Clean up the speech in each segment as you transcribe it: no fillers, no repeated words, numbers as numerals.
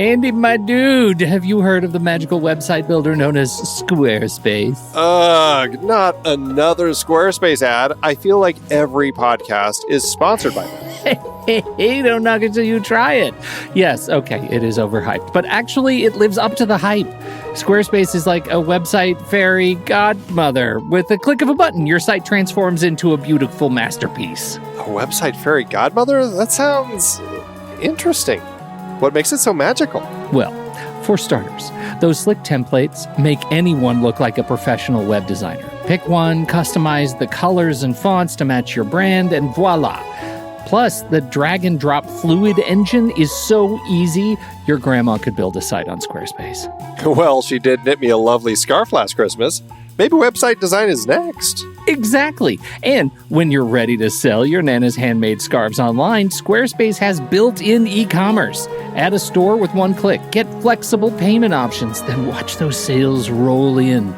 Andy, my dude, have you heard of the magical website builder known as Squarespace? Ugh, not another Squarespace ad. I feel like every podcast is sponsored by them. Hey, don't knock it till you try it. Yes, okay, it is overhyped, but actually it lives up to the hype. Squarespace is like a website fairy godmother. With a click of a button, your site transforms into a beautiful masterpiece. A website fairy godmother? That sounds interesting. What makes it so magical? Well, for starters, those slick templates make anyone look like a professional web designer. Pick one, customize the colors and fonts to match your brand, and voila. Plus, the drag-and-drop fluid engine is so easy, your grandma could build a site on Squarespace. Well, she did knit me a lovely scarf last Christmas. Maybe website design is next. Exactly. And when you're ready to sell your Nana's handmade scarves online, Squarespace has built-in e-commerce. Add a store with one click. Get flexible payment options. Then watch those sales roll in.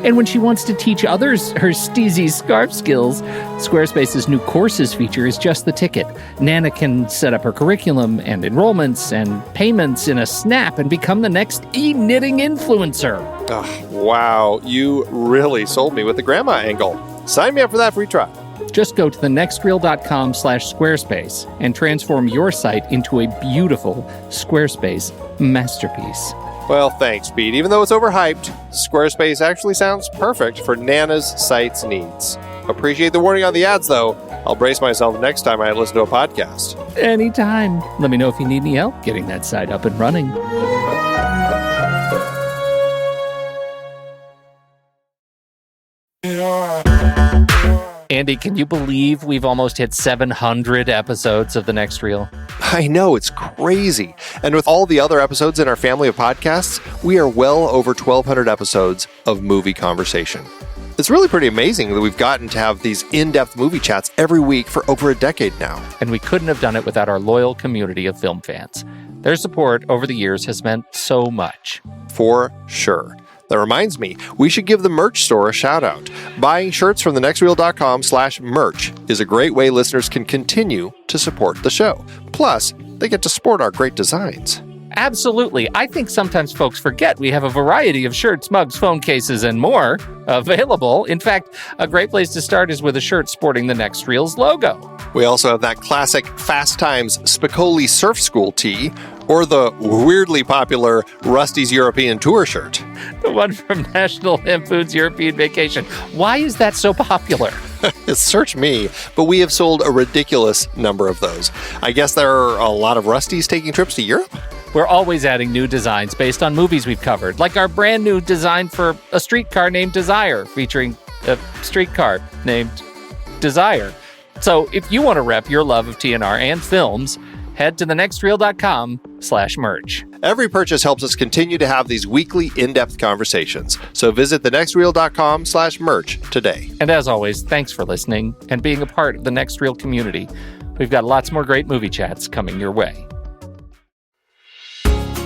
And when she wants to teach others her steezy scarf skills, Squarespace's new courses feature is just the ticket. Nana can set up her curriculum and enrollments and payments in a snap and become the next e-knitting influencer. Oh, wow, you really sold me with the grandma angle. Sign me up for that free trial. Just go to thenextreel.com/Squarespace and transform your site into a beautiful Squarespace masterpiece. Well, thanks, Pete. Even though it's overhyped, Squarespace actually sounds perfect for Nana's site's needs. Appreciate the warning on the ads, though. I'll brace myself next time I listen to a podcast. Anytime. Let me know if you need any help getting that site up and running. Andy, can you believe we've almost hit 700 episodes of The Next Reel? I know, it's crazy. And with all the other episodes in our family of podcasts, we are well over 1,200 episodes of movie conversation. It's really pretty amazing that we've gotten to have these in-depth movie chats every week for over a decade now. And we couldn't have done it without our loyal community of film fans. Their support over the years has meant so much. For sure. That reminds me, we should give the merch store a shout out. Buying shirts from thenextreel.com/merch is a great way listeners can continue to support the show. Plus, they get to sport our great designs. Absolutely. I think sometimes folks forget we have a variety of shirts, mugs, phone cases, and more available. In fact, a great place to start is with a shirt sporting the Next Reel's logo. We also have that classic Fast Times Spicoli Surf School tee, or the weirdly popular Rusty's European Tour shirt. The one from National Lampoon's European Vacation. Why is that so popular? Search me, but we have sold a ridiculous number of those. I guess there are a lot of Rustys taking trips to Europe? We're always adding new designs based on movies we've covered, like our brand new design for a streetcar named Desire, featuring a streetcar named Desire. So if you want to rep your love of TNR and films, head to thenextreel.com/merch. Every purchase helps us continue to have these weekly in-depth conversations. So visit thenextreel.com/merch today. And as always, thanks for listening and being a part of the Next Reel community. We've got lots more great movie chats coming your way.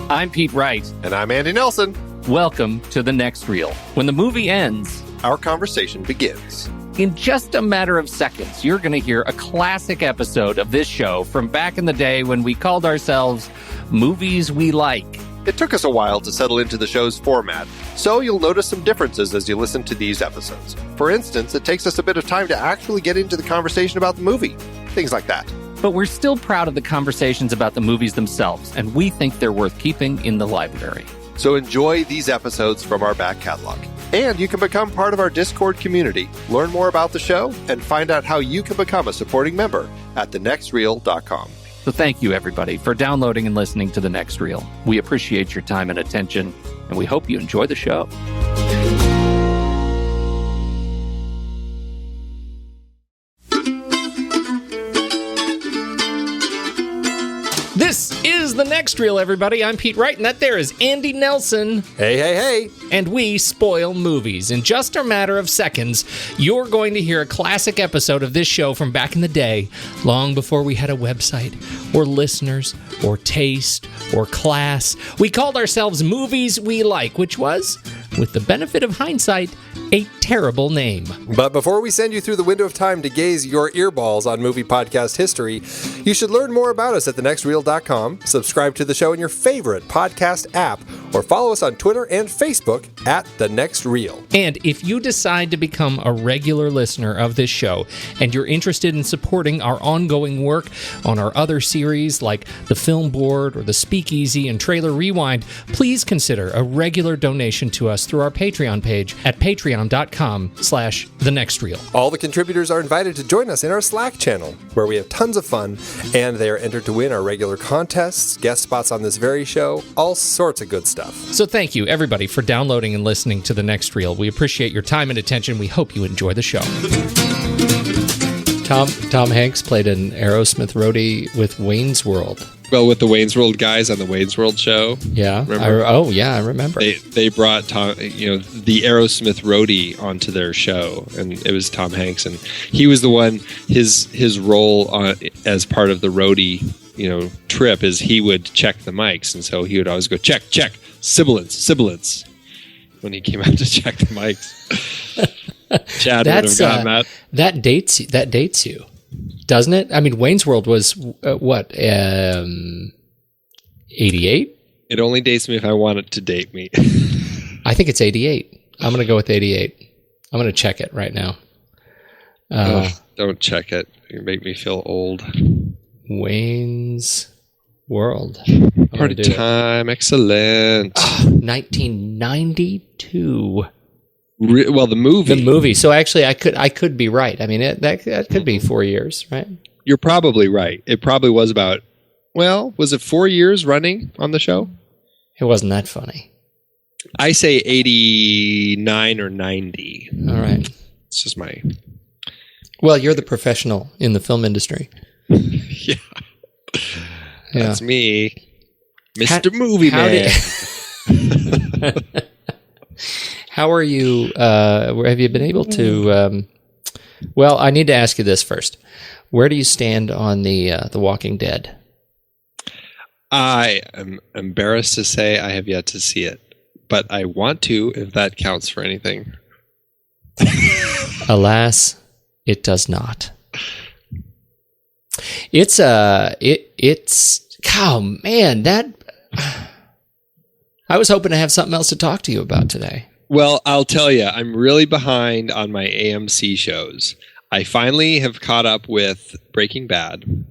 I'm Pete Wright. And I'm Andy Nelson. Welcome to The Next Reel. When the movie ends, our conversation begins. In just a matter of seconds, you're going to hear a classic episode of this show from back in the day when we called ourselves Movies We Like. It took us a while to settle into the show's format, so you'll notice some differences as you listen to these episodes. For instance, it takes us a bit of time to actually get into the conversation about the movie. Things like that. But we're still proud of the conversations about the movies themselves, and we think they're worth keeping in the library. So enjoy these episodes from our back catalog. And you can become part of our Discord community, learn more about the show, and find out how you can become a supporting member at thenextreel.com. So thank you, everybody, for downloading and listening to The Next Reel. We appreciate your time and attention, and we hope you enjoy the show. This is The Next Reel, everybody. I'm Pete Wright, and that there is Andy Nelson. Hey, hey, hey. And we spoil movies. In just a matter of seconds, you're going to hear a classic episode of this show from back in the day, long before we had a website, or listeners, or taste, or class. We called ourselves Movies We Like, which was, with the benefit of hindsight, A terrible name. But before we send you through the window of time to gaze your earballs on movie podcast history, you should learn more about us at thenextreel.com, subscribe to the show in your favorite podcast app, or follow us on Twitter and Facebook at The Next Reel. And if you decide to become a regular listener of this show and you're interested in supporting our ongoing work on our other series like The Film Board or The Speakeasy and Trailer Rewind, please consider a regular donation to us through our Patreon page at patreon.com/thenextreel. All the contributors are invited to join us in our Slack channel, where we have tons of fun, and they are entered to win our regular contests, guest spots on this very show, all sorts of good stuff. So thank you, everybody, for downloading and listening to The Next Reel. We appreciate your time and attention. We hope you enjoy the show. Tom Hanks played an Aerosmith roadie with Wayne's World. Well, with the Wayne's World guys on the Wayne's World show. Yeah. Remember? I remember. They brought Tom, the Aerosmith roadie onto their show, and it was Tom Hanks, and he was the one. His role as part of the roadie, trip is he would check the mics, and so he would always go check, sibilance, when he came out to check the mics. Chad would have gotten that. That dates you. Doesn't it? I mean, Wayne's World was, 88? It only dates me if I want it to date me. I think it's 88. I'm going to go with 88. I'm going to check it right now. Don't check it. You make me feel old. Wayne's World. Party time. Excellent. 1992. Well, the movie. So actually, I could be right. I mean, that could be 4 years, right? You're probably right. It probably was about. Well, was it 4 years running on the show? It wasn't that funny. I say 89 or 90. All right. It's just my. Well, you're the professional in the film industry. Yeah. That's me, Mr. Movie Man. How are you? Have you been able to? Well, I need to ask you this first. Where do you stand on the Walking Dead? I am embarrassed to say I have yet to see it, but I want to, if that counts for anything. Alas, it does not. It's oh man, that I was hoping to have something else to talk to you about today. Well, I'll tell you, I'm really behind on my AMC shows. I finally have caught up with Breaking Bad.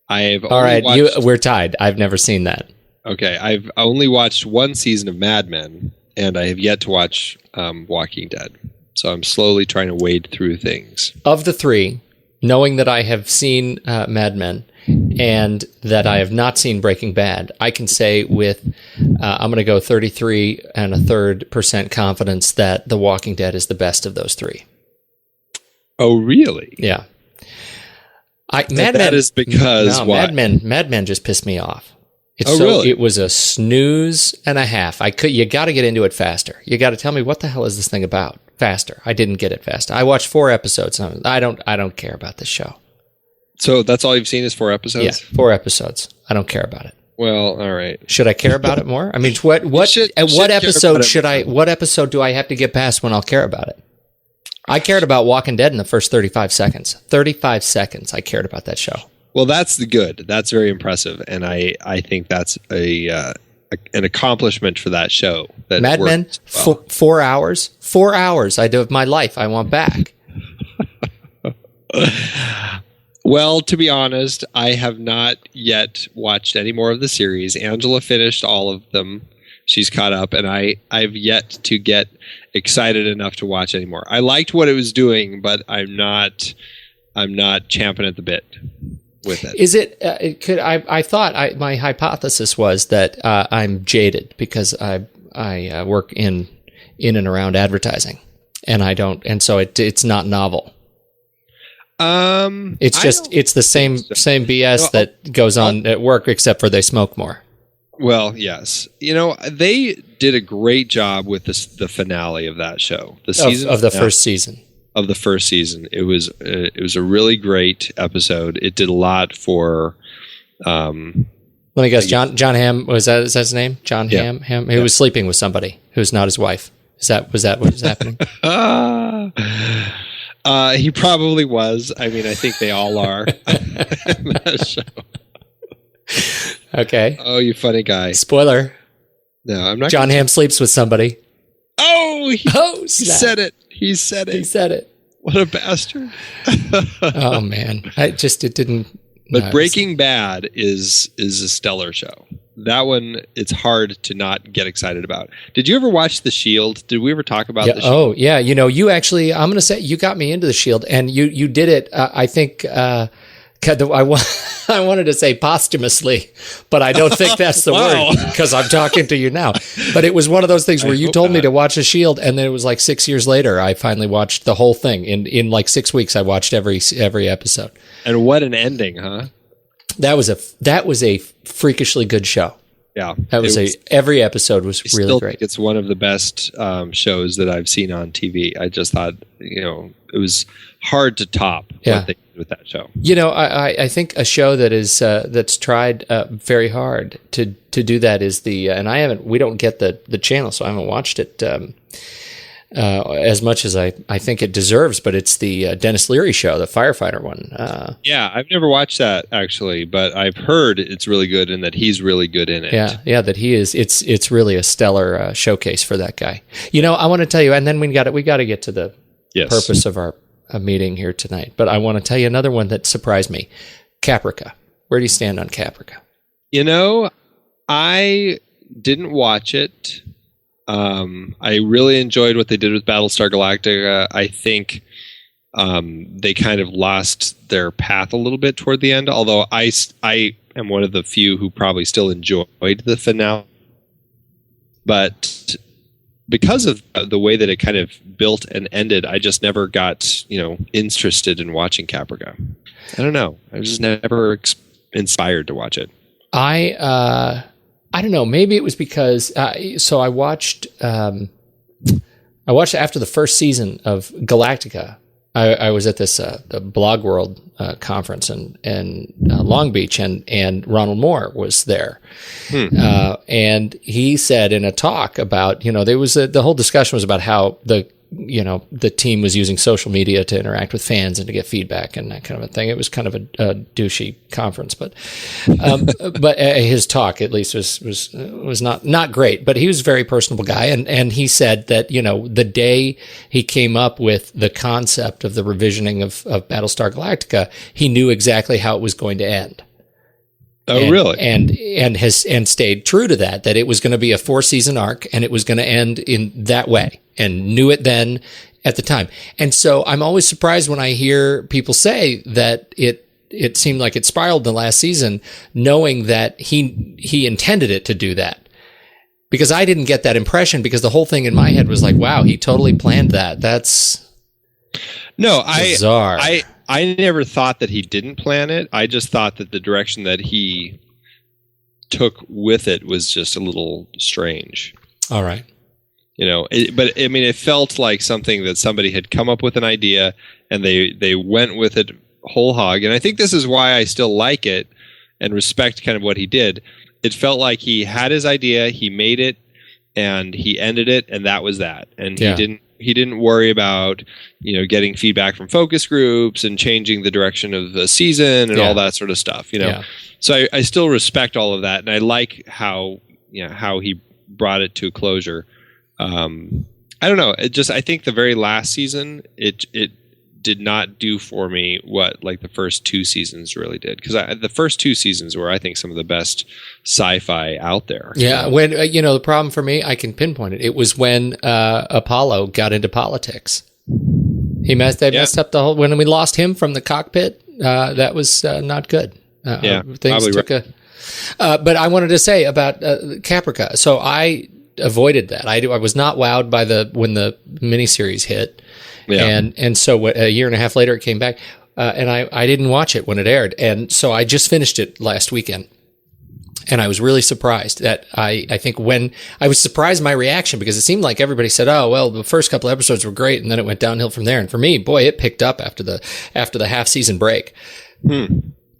We're tied. I've never seen that. Okay, I've only watched one season of Mad Men, and I have yet to watch Walking Dead. So I'm slowly trying to wade through things. Of the three, knowing that I have seen Mad Men and that I have not seen Breaking Bad, I can say with, I'm going to go 33 and a third % confidence that The Walking Dead is the best of those three. Oh, really? Yeah. Mad Men is because why? Mad Men just pissed me off. Really? It was a snooze and a half. You got to get into it faster. You got to tell me what the hell is this thing about faster. I didn't get it fast. I watched 4 episodes. And I don't care about this show. So that's all you've seen is 4 episodes? Yeah, 4 episodes. I don't care about it. Well, all right. Should I care about it more? I mean, what episode do I have to get past when I'll care about it? I cared about Walking Dead in the first 35 seconds. 35 seconds I cared about that show. Well, that's good. That's very impressive, and I think that's an accomplishment for that show. That Mad Men, 4 hours. 4 hours of my life I want back. Well, to be honest, I have not yet watched any more of the series. Angela finished all of them. She's caught up, and I've yet to get excited enough to watch anymore. I liked what it was doing, but I'm not champing at the bit with it. Is it? I thought my hypothesis was that I'm jaded because I work in and around advertising, and I don't, and so it's not novel. It's the same BS that goes on at work, except for they smoke more. Well, yes. They did a great job with the finale of that show. The season of the first season. Of the first season. It was a really great episode. It did a lot for let me guess, John Hamm, is that his name? John Hamm? He was sleeping with somebody who's not his wife. Was that what was happening? He probably was. I mean, I think they all are. in that show. Okay. Oh, you funny guy. Spoiler. No, I'm not. John Hamm sleeps with somebody. Oh, he snap. said it. He said it. He said it. What a bastard. Oh man. It didn't. But no, Breaking Bad is a stellar show. That one, it's hard to not get excited about. Did you ever watch The Shield? Did we ever talk about The Shield? Oh, yeah. You know, you actually, I'm going to say, you got me into The Shield, and you did it, I think, I wanted to say posthumously, but I don't think that's the Wow. word, because I'm talking to you now. But it was one of those things where you told me to watch The Shield, and then it was like 6 years later, I finally watched the whole thing. In like 6 weeks, I watched every episode. And what an ending, huh? That was a freakishly good show. Yeah. Every episode was really still great. Think it's one of the best shows that I've seen on TV. I just thought, it was hard to top what they did with that show. You know, I think a show that is that's tried very hard to do that is and we don't get the channel, so I haven't watched it as much as I think it deserves, but it's the Dennis Leary show, the firefighter one. Yeah, I've never watched that actually, but I've heard it's really good and that he's really good in it. Yeah, that he is. It's really a stellar showcase for that guy. You know, I want to tell you, and then we got to get to the purpose of our meeting here tonight. But I want to tell you another one that surprised me, Caprica. Where do you stand on Caprica? You know, I didn't watch it. I really enjoyed what they did with Battlestar Galactica. I think they kind of lost their path a little bit toward the end, although I am one of the few who probably still enjoyed the finale. But because of the way that it kind of built and ended, I just never got, interested in watching Caprica. I don't know. I was just never inspired to watch it. I don't know. Maybe it was because so I watched after the first season of Galactica. I was at this the Blog World conference in Long Beach, and Ronald Moore was there, and he said in a talk about there was the whole discussion was about how the team was using social media to interact with fans and to get feedback and that kind of a thing. It was kind of a douchey conference, but his talk at least was not great. But he was a very personable guy, and he said that the day he came up with the concept of the revisioning of Battlestar Galactica, he knew exactly how it was going to end. Oh, really? And stayed true to that it was going to be a 4-season arc and it was going to end in that way, and knew it then at the time. And so I'm always surprised when I hear people say that it seemed like it spiraled in the last season, knowing that he intended it to do that. Because I didn't get that impression, because the whole thing in my head was like, wow, he totally planned that. That's bizarre. I never thought that he didn't plan it. I just thought that the direction that he took with it was just a little strange. All right. But I mean, it felt like something that somebody had come up with an idea and they went with it whole hog. And I think this is why I still like it and respect kind of what he did. It felt like he had his idea, he made it, and he ended it, and that was that. And he didn't worry about, getting feedback from focus groups and changing the direction of the season and all that sort of stuff, So I still respect all of that, and I like how he brought it to a closure. I don't know. I think the very last season, it did not do for me what like the first 2 seasons really did, because the first 2 seasons were, I think, some of the best sci-fi out there. Yeah, when the problem for me, I can pinpoint it. It was when Apollo got into politics. They messed up the whole. When we lost him from the cockpit, that was not good. Things took right. But I wanted to say about Caprica. So I avoided that. I was not wowed by when the miniseries hit. Yeah. And so a year and a half later it came back, and I didn't watch it when it aired, and so I just finished it last weekend, and I was really surprised that I think when I was surprised my reaction, because it seemed like everybody said, oh well, the first couple episodes were great and then it went downhill from there, and for me, boy, it picked up after the half season break.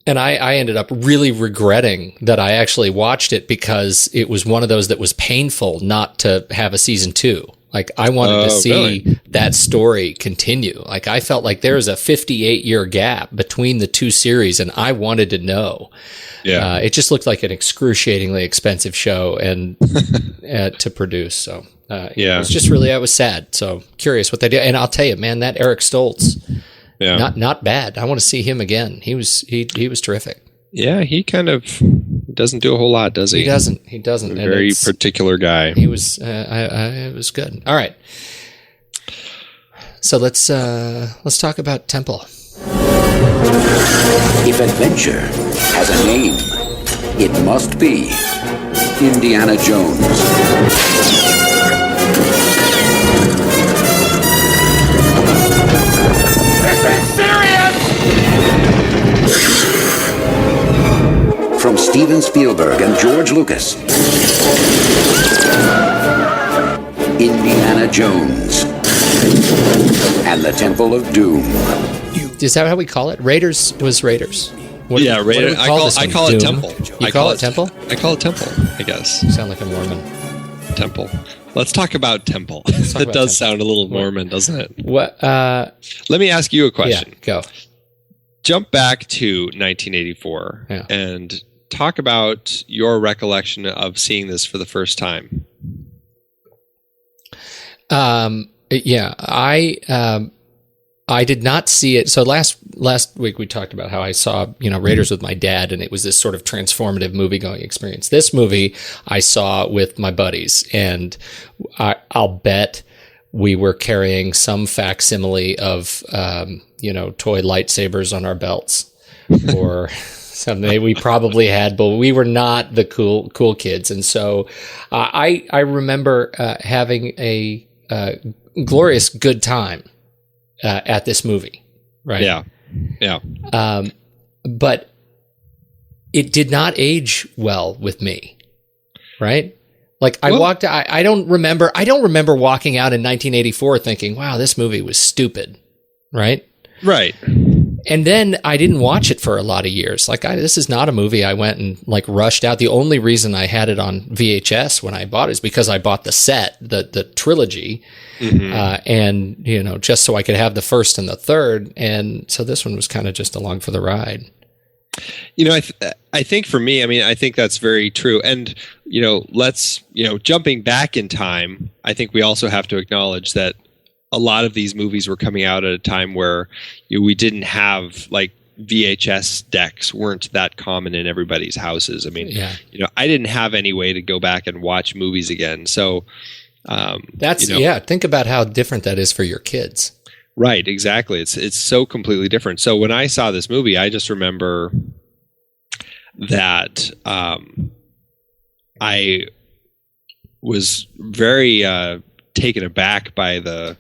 And I ended up really regretting that I actually watched it, because it was one of those that was painful not to have a season 2. Like I wanted to see really? that story continue. Like I felt like there was a 58-year gap between the two series, and I wanted to know. Yeah. It just looked like an excruciatingly expensive show and to produce. So it was just really, I was sad. So curious what they do. And I'll tell you, man, that Eric Stoltz, not bad. I want to see him again. He was terrific. Yeah, he kind of doesn't do a whole lot, does he? He doesn't. A very particular guy. He was. It was good. All right. So let's talk about Temple. If adventure has a name, it must be Indiana Jones. From Steven Spielberg and George Lucas, Indiana Jones and the Temple of Doom. Is that how we call it? Raiders was Raiders. Raiders. I call it Temple. You call it Temple? I call it Temple, I guess. You sound like a Mormon. Temple. Let's talk about Temple. That does sound a little Mormon, doesn't it? What? Let me ask you a question. Yeah, go. Jump back to 1984 and talk about your recollection of seeing this for the first time. I did not see it. So last week we talked about how I saw, Raiders with my dad, and it was this sort of transformative movie going experience. This movie I saw with my buddies, and I'll bet we were carrying some facsimile of, toy lightsabers on our belts, or something we probably had, but we were not the cool kids. And so I remember having a glorious good time at this movie, right? Yeah. But it did not age well with me, right? Like I don't remember walking out in 1984 thinking, wow, this movie was stupid, right? Right. And then I didn't watch it for a lot of years. Like this is not a movie I went and rushed out. The only reason I had it on VHS when I bought it is because I bought the set, the trilogy, and just so I could have the first and the third. And so this one was kind of just along for the ride. I think for me, I think that's very true. And jumping back in time, I think we also have to acknowledge that a lot of these movies were coming out at a time where we didn't have VHS decks weren't that common in everybody's houses. I didn't have any way to go back and watch movies again. So think about how different that is for your kids. Right. Exactly. It's so completely different. So when I saw this movie, I just remember that I was very taken aback by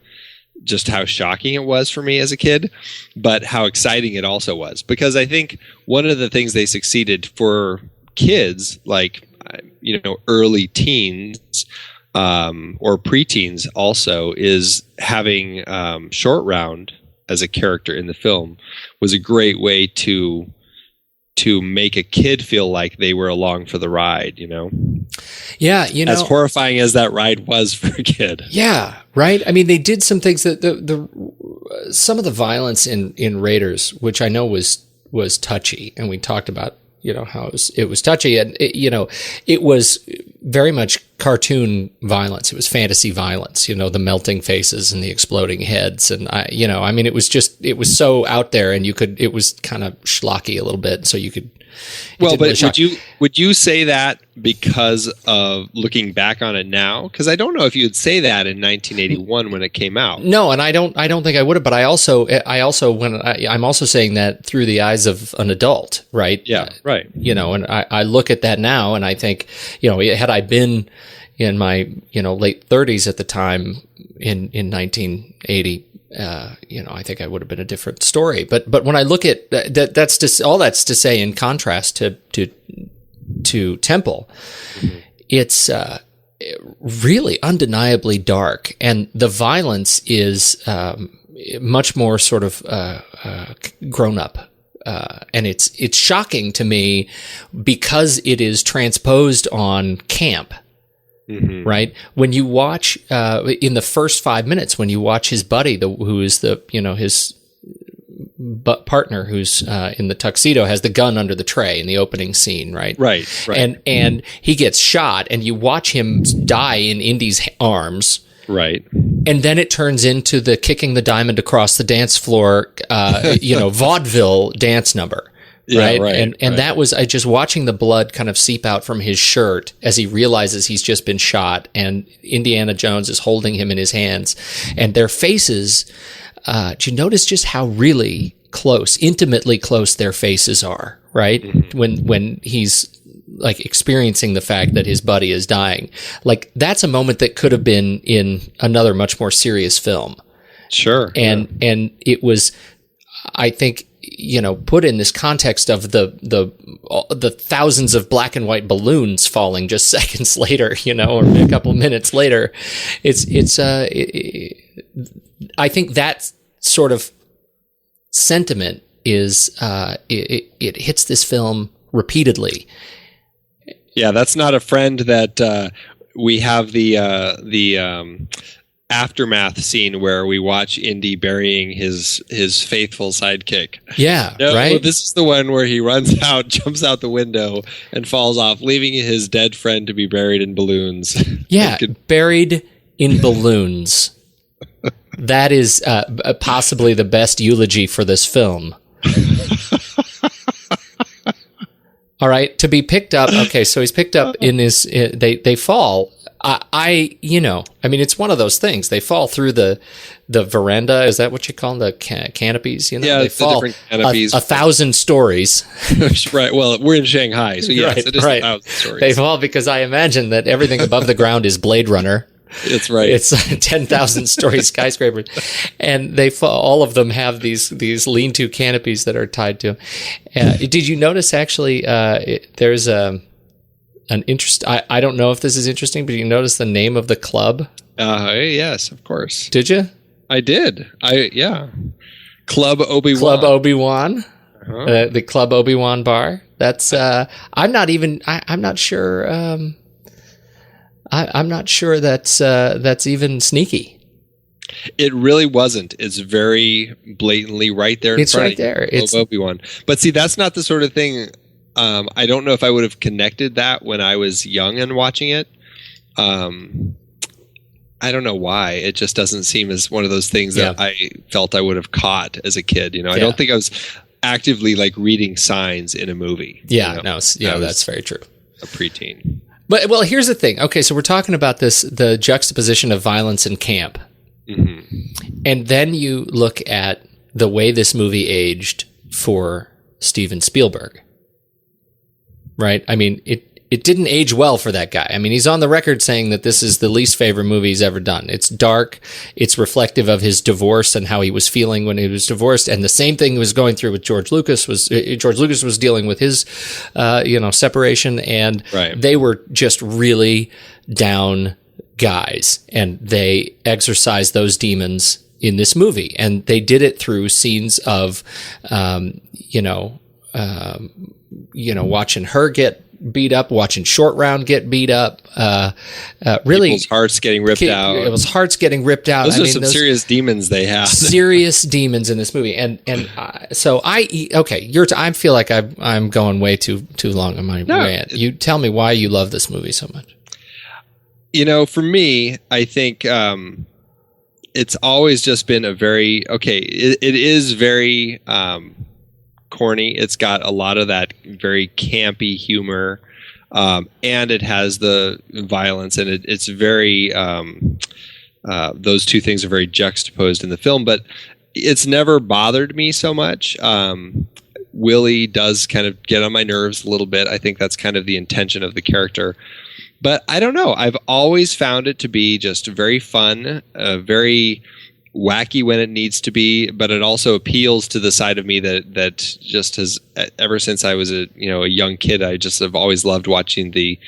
just how shocking it was for me as a kid, but how exciting it also was. Because I think one of the things they succeeded for kids, early teens or preteens also, is having Short Round as a character in the film was a great way to make a kid feel like they were along for the ride, Yeah, as horrifying as that ride was for a kid. Yeah, right. They did some things that some of the violence in Raiders, which I know was touchy, and we talked about how it was touchy, and it was very much cartoon violence. It was fantasy violence. The melting faces and the exploding heads, and it was so out there, and it was kind of schlocky a little bit, so you could. Well, but would you say that because of looking back on it now? Because I don't know if you'd say that in 1981 when it came out. No, and I don't think I would have. But I'm also saying that through the eyes of an adult, right? Yeah, right. And I look at that now, and I think, had I been in my late 30s at the time in 1980. I think I would have been a different story. But when I look at that, that's to say, in contrast to Temple, it's really undeniably dark, and the violence is much more sort of grown up. And it's shocking to me because it is transposed on camp. right? When you watch in the first 5 minutes, when you watch his buddy, who is his partner, who's in the tuxedo, has the gun under the tray in the opening scene, right? Right. And he gets shot, and you watch him die in Indy's arms. Right. And then it turns into the kicking the diamond across the dance floor, vaudeville dance number. Right. And that was just watching the blood kind of seep out from his shirt as he realizes he's just been shot, and Indiana Jones is holding him in his hands, and their faces, do you notice just how really close, intimately close their faces are, right? When he's like experiencing the fact that his buddy is dying. Like, that's a moment that could have been in another much more serious film. Sure. And it was, I think, put in this context of the thousands of black and white balloons falling just seconds later, or a couple minutes later. I think that sort of sentiment is, it hits this film repeatedly. Yeah, that's not a friend that we have the aftermath scene where we watch Indy burying his faithful sidekick. Yeah, no, right? Well, this is the one where he runs out, jumps out the window, and falls off, leaving his dead friend to be buried in balloons. Yeah, buried in balloons. That is possibly the best eulogy for this film. All right, to be picked up. Okay, so he's picked up in his. They fall. It's one of those things. They fall through the veranda. Is that what you call them? The canopies? Yeah, they fall different canopies. 1,000 stories. Right. Well, we're in Shanghai, so yes, it is 1,000 stories. They fall because I imagine that everything above the ground is Blade Runner. It's right. It's 10,000 story skyscrapers, and they fall, all of them have these lean-to canopies that are tied to them. Did you notice actually? There's an interest. I don't know if this is interesting, but you notice the name of the club? Yes, of course. Did you? I did. Club Obi-Wan. Club Obi-Wan. The Club Obi-Wan bar. That's. I'm not sure. I'm not sure that's even sneaky. It really wasn't. It's very blatantly right there in it's front right of you. there. It's Obi-Wan. But see, that's not the sort of thing. I don't know if I would have connected that when I was young and watching it. I don't know why. It just doesn't seem as one of those things that I felt I would have caught as a kid. I don't think I was actively like reading signs in a movie. Yeah, that's very true. A preteen. But, well, here's the thing. Okay, so we're talking about the juxtaposition of violence and camp. Mm-hmm. And then you look at the way this movie aged for Steven Spielberg. Right? I mean, it didn't age well for that guy. I mean, he's on the record saying that this is the least favorite movie he's ever done. It's dark. It's reflective of his divorce and how he was feeling when he was divorced. And the same thing was going through with George Lucas. George Lucas was dealing with his, separation, and they were just really down guys, and they exorcised those demons in this movie. And they did it through scenes of, watching her get beat up, watching Short Round get beat up. Really, people's hearts getting ripped out. It was hearts getting ripped out. Those are some serious demons they have. Serious demons in this movie, and so I feel like I'm going way too long on my rant. You tell me why you love this movie so much. For me, I think it's always just been a very it is very corny. It's got a lot of that very campy humor, and it has the violence, and it's very those two things are very juxtaposed in the film, but it's never bothered me so much. Willie does kind of get on my nerves a little bit. I think that's kind of the intention of the character, but I don't know. I've always found it to be just very fun, very wacky when it needs to be, but it also appeals to the side of me that just has, ever since I was a young kid, I just have always loved watching the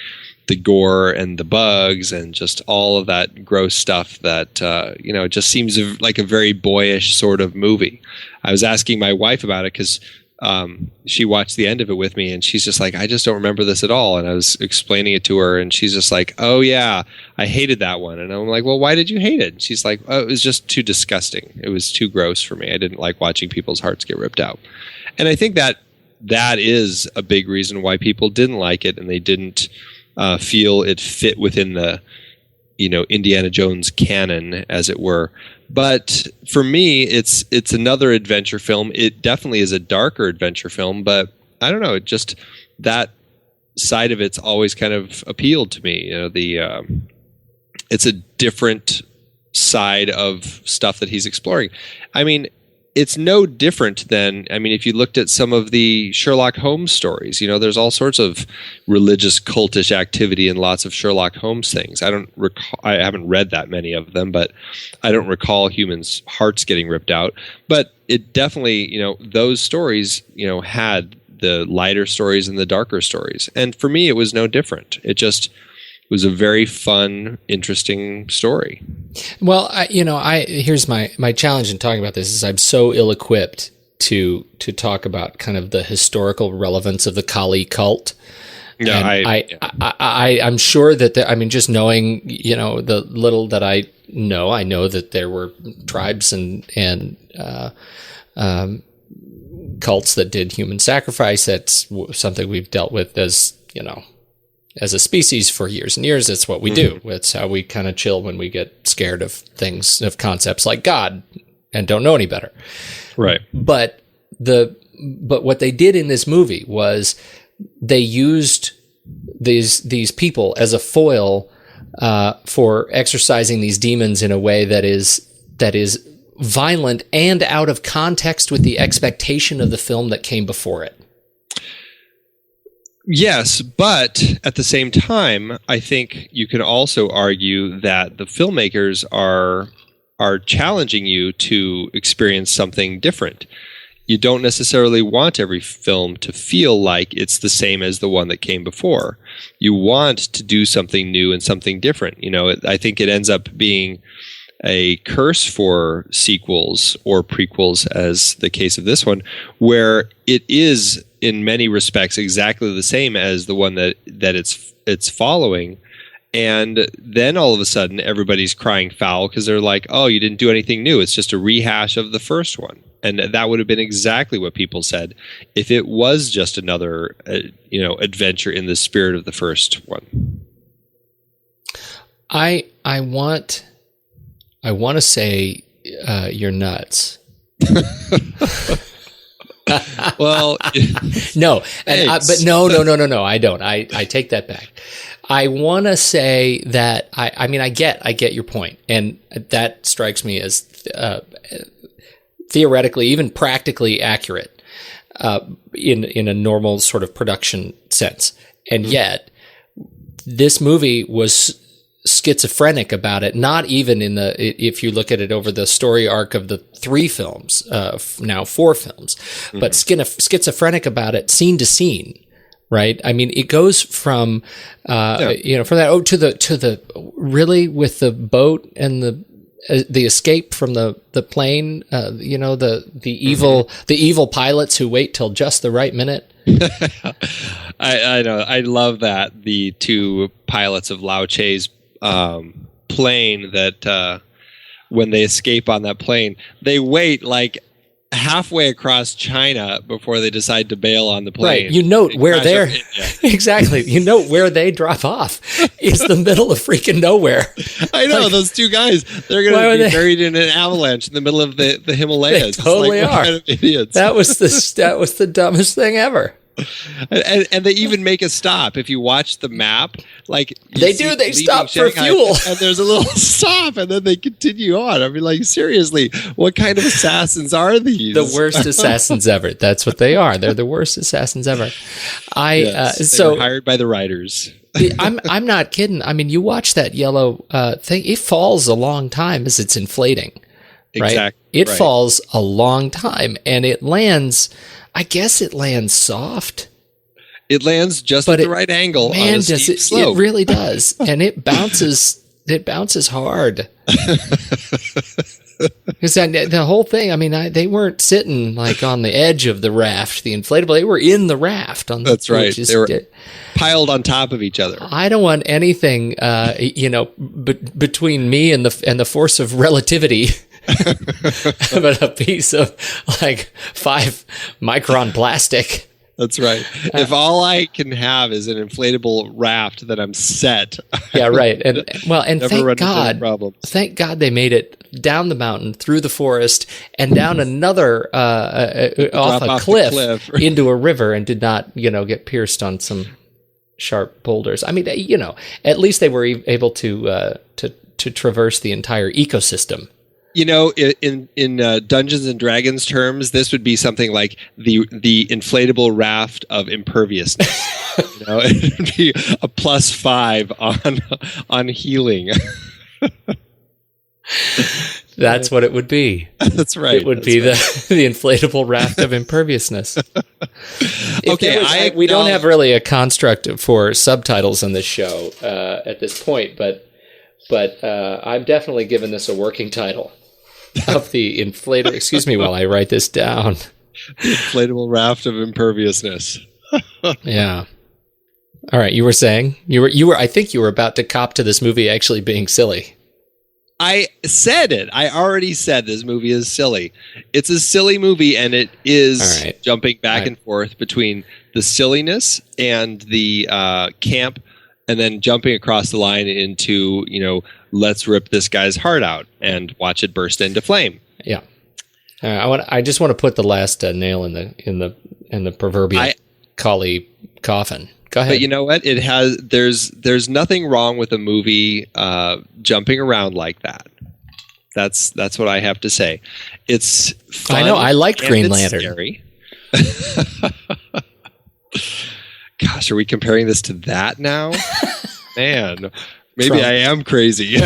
gore and the bugs and just all of that gross stuff that it just seems like a very boyish sort of movie. I was asking my wife about it because she watched the end of it with me, and she's just like, I just don't remember this at all. And I was explaining it to her, and she's just like, oh yeah, I hated that one. And I'm like, well, why did you hate it? And she's like, oh, it was just too disgusting. It was too gross for me. I didn't like watching people's hearts get ripped out. And I think that is a big reason why people didn't like it, and they didn't feel it fit within the, Indiana Jones canon, as it were. But for me, it's another adventure film. It definitely is a darker adventure film, but I don't know, just that side of it's always kind of appealed to me. It's a different side of stuff that he's exploring. I mean, it's no different than, if you looked at some of the Sherlock Holmes stories, there's all sorts of religious cultish activity in lots of Sherlock Holmes things. I haven't read that many of them, but I don't recall humans' hearts getting ripped out. But it definitely, those stories, had the lighter stories and the darker stories. And for me, it was no different. It was a very fun, interesting story. Well, here's my challenge in talking about this is I'm so ill-equipped to talk about kind of the historical relevance of the Kali cult. Yeah, I'm sure that just knowing, the little that I know that there were tribes and cults that did human sacrifice. That's something we've dealt with as a species for years and years. It's what we do. It's how we kind of chill when we get scared of things, of concepts like God and don't know any better. Right. But what they did in this movie was they used these people as a foil for exercising these demons in a way that is violent and out of context with the expectation of the film that came before it. Yes, but at the same time, I think you can also argue that the filmmakers are challenging you to experience something different. You don't necessarily want every film to feel like it's the same as the one that came before. You want to do something new and something different. I think it ends up being a curse for sequels or prequels, as the case of this one, where it is in many respects exactly the same as the one that it's following, and then all of a sudden everybody's crying foul because they're like, oh, you didn't do anything new, it's just a rehash of the first one. And that would have been exactly what people said if it was just another adventure in the spirit of the first one. I want to say you're nuts. Well, no, but no, I don't. I take that back. I want to say that I get your point, and that strikes me as theoretically, even practically accurate in a normal sort of production sense. And yet, this movie was schizophrenic about it, not even if you look at it over the story arc of the 3 films, now 4 films, but schizophrenic about it scene to scene, right? It goes from, from that, to the really with the boat and the escape from the plane, the evil pilots who wait till just the right minute. I know. I love that the 2 pilots of Lao Che's plane, that when they escape on that plane, they wait like halfway across China before they decide to bail on the plane. Right. You note where they're exactly. You note where they drop off. It's the middle of freaking nowhere. I know, those 2 guys. They're going to be buried in an avalanche in the middle of the Himalayas. They totally are. Kind of idiots. That was the dumbest thing ever. And they even make a stop. If you watch the map, like they stop for fuel, and there's a little stop, and then they continue on. Like, seriously, what kind of assassins are these? The worst assassins ever. That's what they are. They're the worst assassins ever. They were hired by the writers. I'm not kidding. You watch that yellow thing; it falls a long time as it's inflating. Right? Exactly. It falls a long time, and it lands. I guess it lands soft. It lands just at the right angle on a steep slope. It really does, and it bounces. It bounces hard. Because the whole thing, I mean, they weren't sitting like on the edge of the raft, the inflatable. They were in the raft. That's right. They were piled on top of each other. I don't want anything, between me and the force of relativity. But a piece of like 5-micron plastic. That's right. If all I can have is an inflatable raft, then I'm set. Yeah, right. And thank God they made it down the mountain, through the forest, and down another off a cliff into a river, and did not, get pierced on some sharp boulders. I mean, at least they were able to traverse the entire ecosystem. In Dungeons and Dragons terms, this would be something like the inflatable raft of imperviousness. It would be a +5 on healing. That's what it would be. That's right. It would be the inflatable raft of imperviousness. We don't have really a construct for subtitles on this show at this point, but I'm definitely giving this a working title. Of the inflatable, excuse me while I write this down. Inflatable raft of imperviousness. Yeah. All right, you were saying you were. I think you were about to cop to this movie actually being silly. I said it. I already said this movie is silly. It's a silly movie, and it is jumping back and forth between the silliness and the camp, and then jumping across the line into, let's rip this guy's heart out and watch it burst into flame. Yeah. I just want to put the last nail in the proverbial collie coffin. Go ahead. But you know what? There's nothing wrong with a movie jumping around like that. That's what I have to say. It's fun. I know. I liked Green Lantern. Scary. Gosh, are we comparing this to that now? Man, maybe Trump. I am crazy.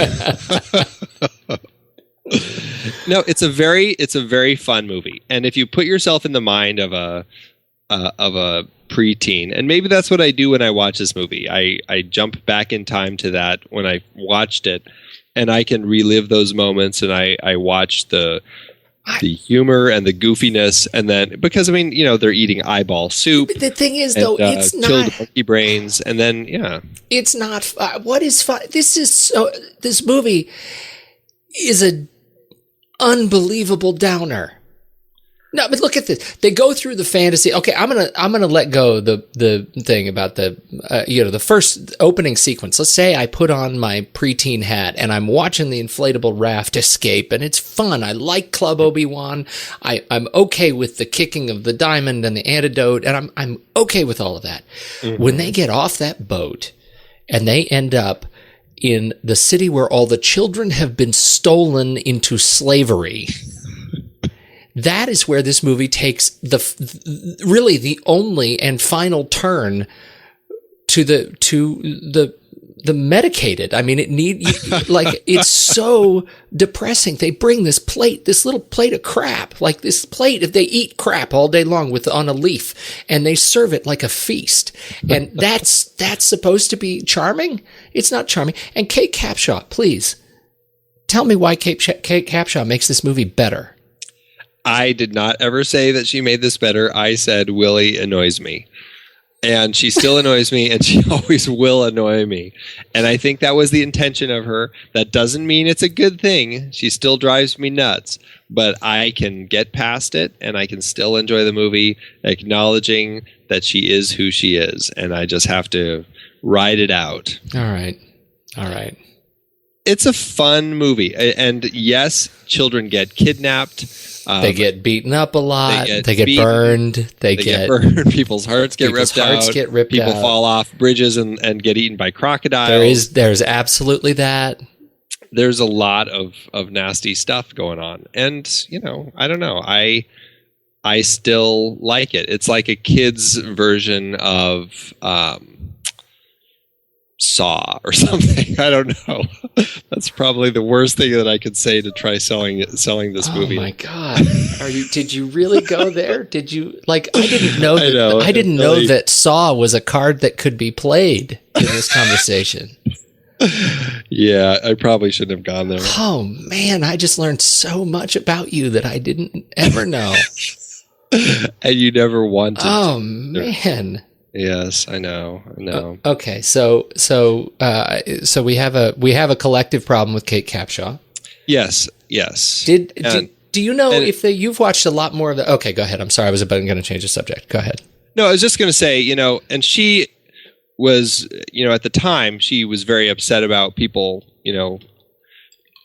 No, it's a very fun movie, and if you put yourself in the mind of a preteen, and maybe that's what I do when I watch this movie. I jump back in time to that when I watched it, and I can relive those moments, and I watch the humor and the goofiness, and then because they're eating eyeball soup. But the thing is, though, it's not killed monkey brains, and then it's not. What is fun? This movie is a unbelievable downer. No, but look at this. They go through the fantasy. Okay, I'm gonna let go the thing about the first opening sequence. Let's say I put on my preteen hat and I'm watching the inflatable raft escape, and it's fun. I like Club Obi-Wan. I'm okay with the kicking of the diamond and the antidote, and I'm okay with all of that. Mm-hmm. When they get off that boat and they end up in the city where all the children have been stolen into slavery. That is where this movie takes really the only and final turn to the medicated. I mean, it's so depressing. They bring this little plate of crap, like this plate if they eat crap all day long on a leaf, and they serve it like a feast. And that's supposed to be charming? It's not charming. And Kate Capshaw, please tell me why Kate Capshaw makes this movie better. I did not ever say that she made this better. I said Willie annoys me. And she still annoys me, and she always will annoy me. And I think that was the intention of her. That doesn't mean it's a good thing. She still drives me nuts. But I can get past it, and I can still enjoy the movie, acknowledging that she is who she is. And I just have to ride it out. All right. It's a fun movie. And yes, children get kidnapped. They get beaten up a lot. They get burned. They get burned. People's hearts get ripped out. People fall off bridges and get eaten by crocodiles. There's absolutely that. There's a lot of nasty stuff going on. And, I don't know. I still like it. It's like a kid's version of Saw or something. I don't know. That's probably the worst thing that I could say to try selling this movie. Oh my God. Did you really go there? Did you I didn't know that I didn't know that Saw was a card that could be played in this conversation. Yeah, I probably shouldn't have gone there. Oh man, I just learned so much about you that I didn't ever know. And you never wanted. Oh man. Yes, I know. Okay, so we have a collective problem with Kate Capshaw. Yes. Do you know if you've watched a lot more of the? Okay, go ahead. I'm sorry, I was going to change the subject. Go ahead. No, I was just going to say, and she was, at the time, she was very upset about people,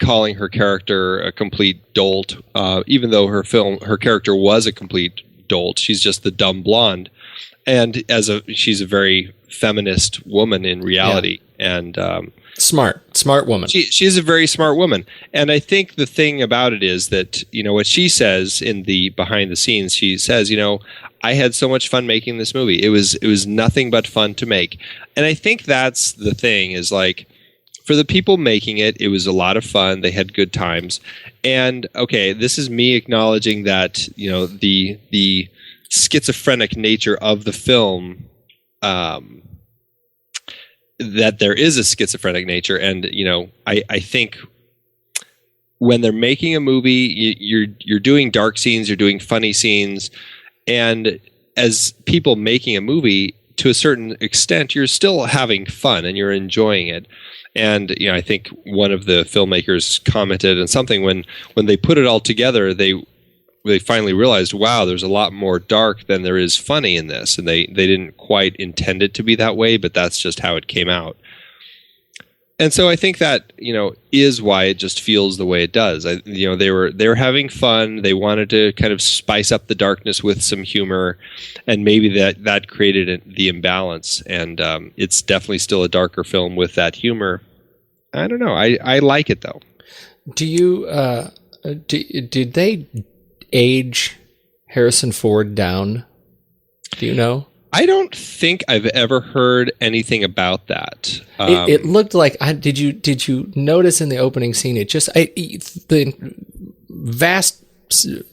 calling her character a complete dolt, even though her character was a complete dolt. She's just the dumb blonde. And she's a very feminist woman in reality. Yeah. And smart woman. She is a very smart woman. And I think the thing about it is that, what she says in the behind the scenes, she says, I had so much fun making this movie. It was nothing but fun to make. And I think that's the thing is like, for the people making it, it was a lot of fun. They had good times. And okay, this is me acknowledging that, the schizophrenic nature of the film, that there is a schizophrenic nature. And, I think when they're making a movie, you're doing dark scenes, you're doing funny scenes. And as people making a movie, to a certain extent, you're still having fun and you're enjoying it. And, I think one of the filmmakers commented on something when they put it all together, they finally realized, wow, there's a lot more dark than there is funny in this. And they didn't quite intend it to be that way, but that's just how it came out. And so I think that, is why it just feels the way it does. They were having fun. They wanted to kind of spice up the darkness with some humor, and maybe that created the imbalance. And it's definitely still a darker film with that humor. I don't know. I like it though. Do you did they age Harrison Ford down? Do you know? I don't think I've ever heard anything about that. It looked like. Did you notice in the opening scene? The vast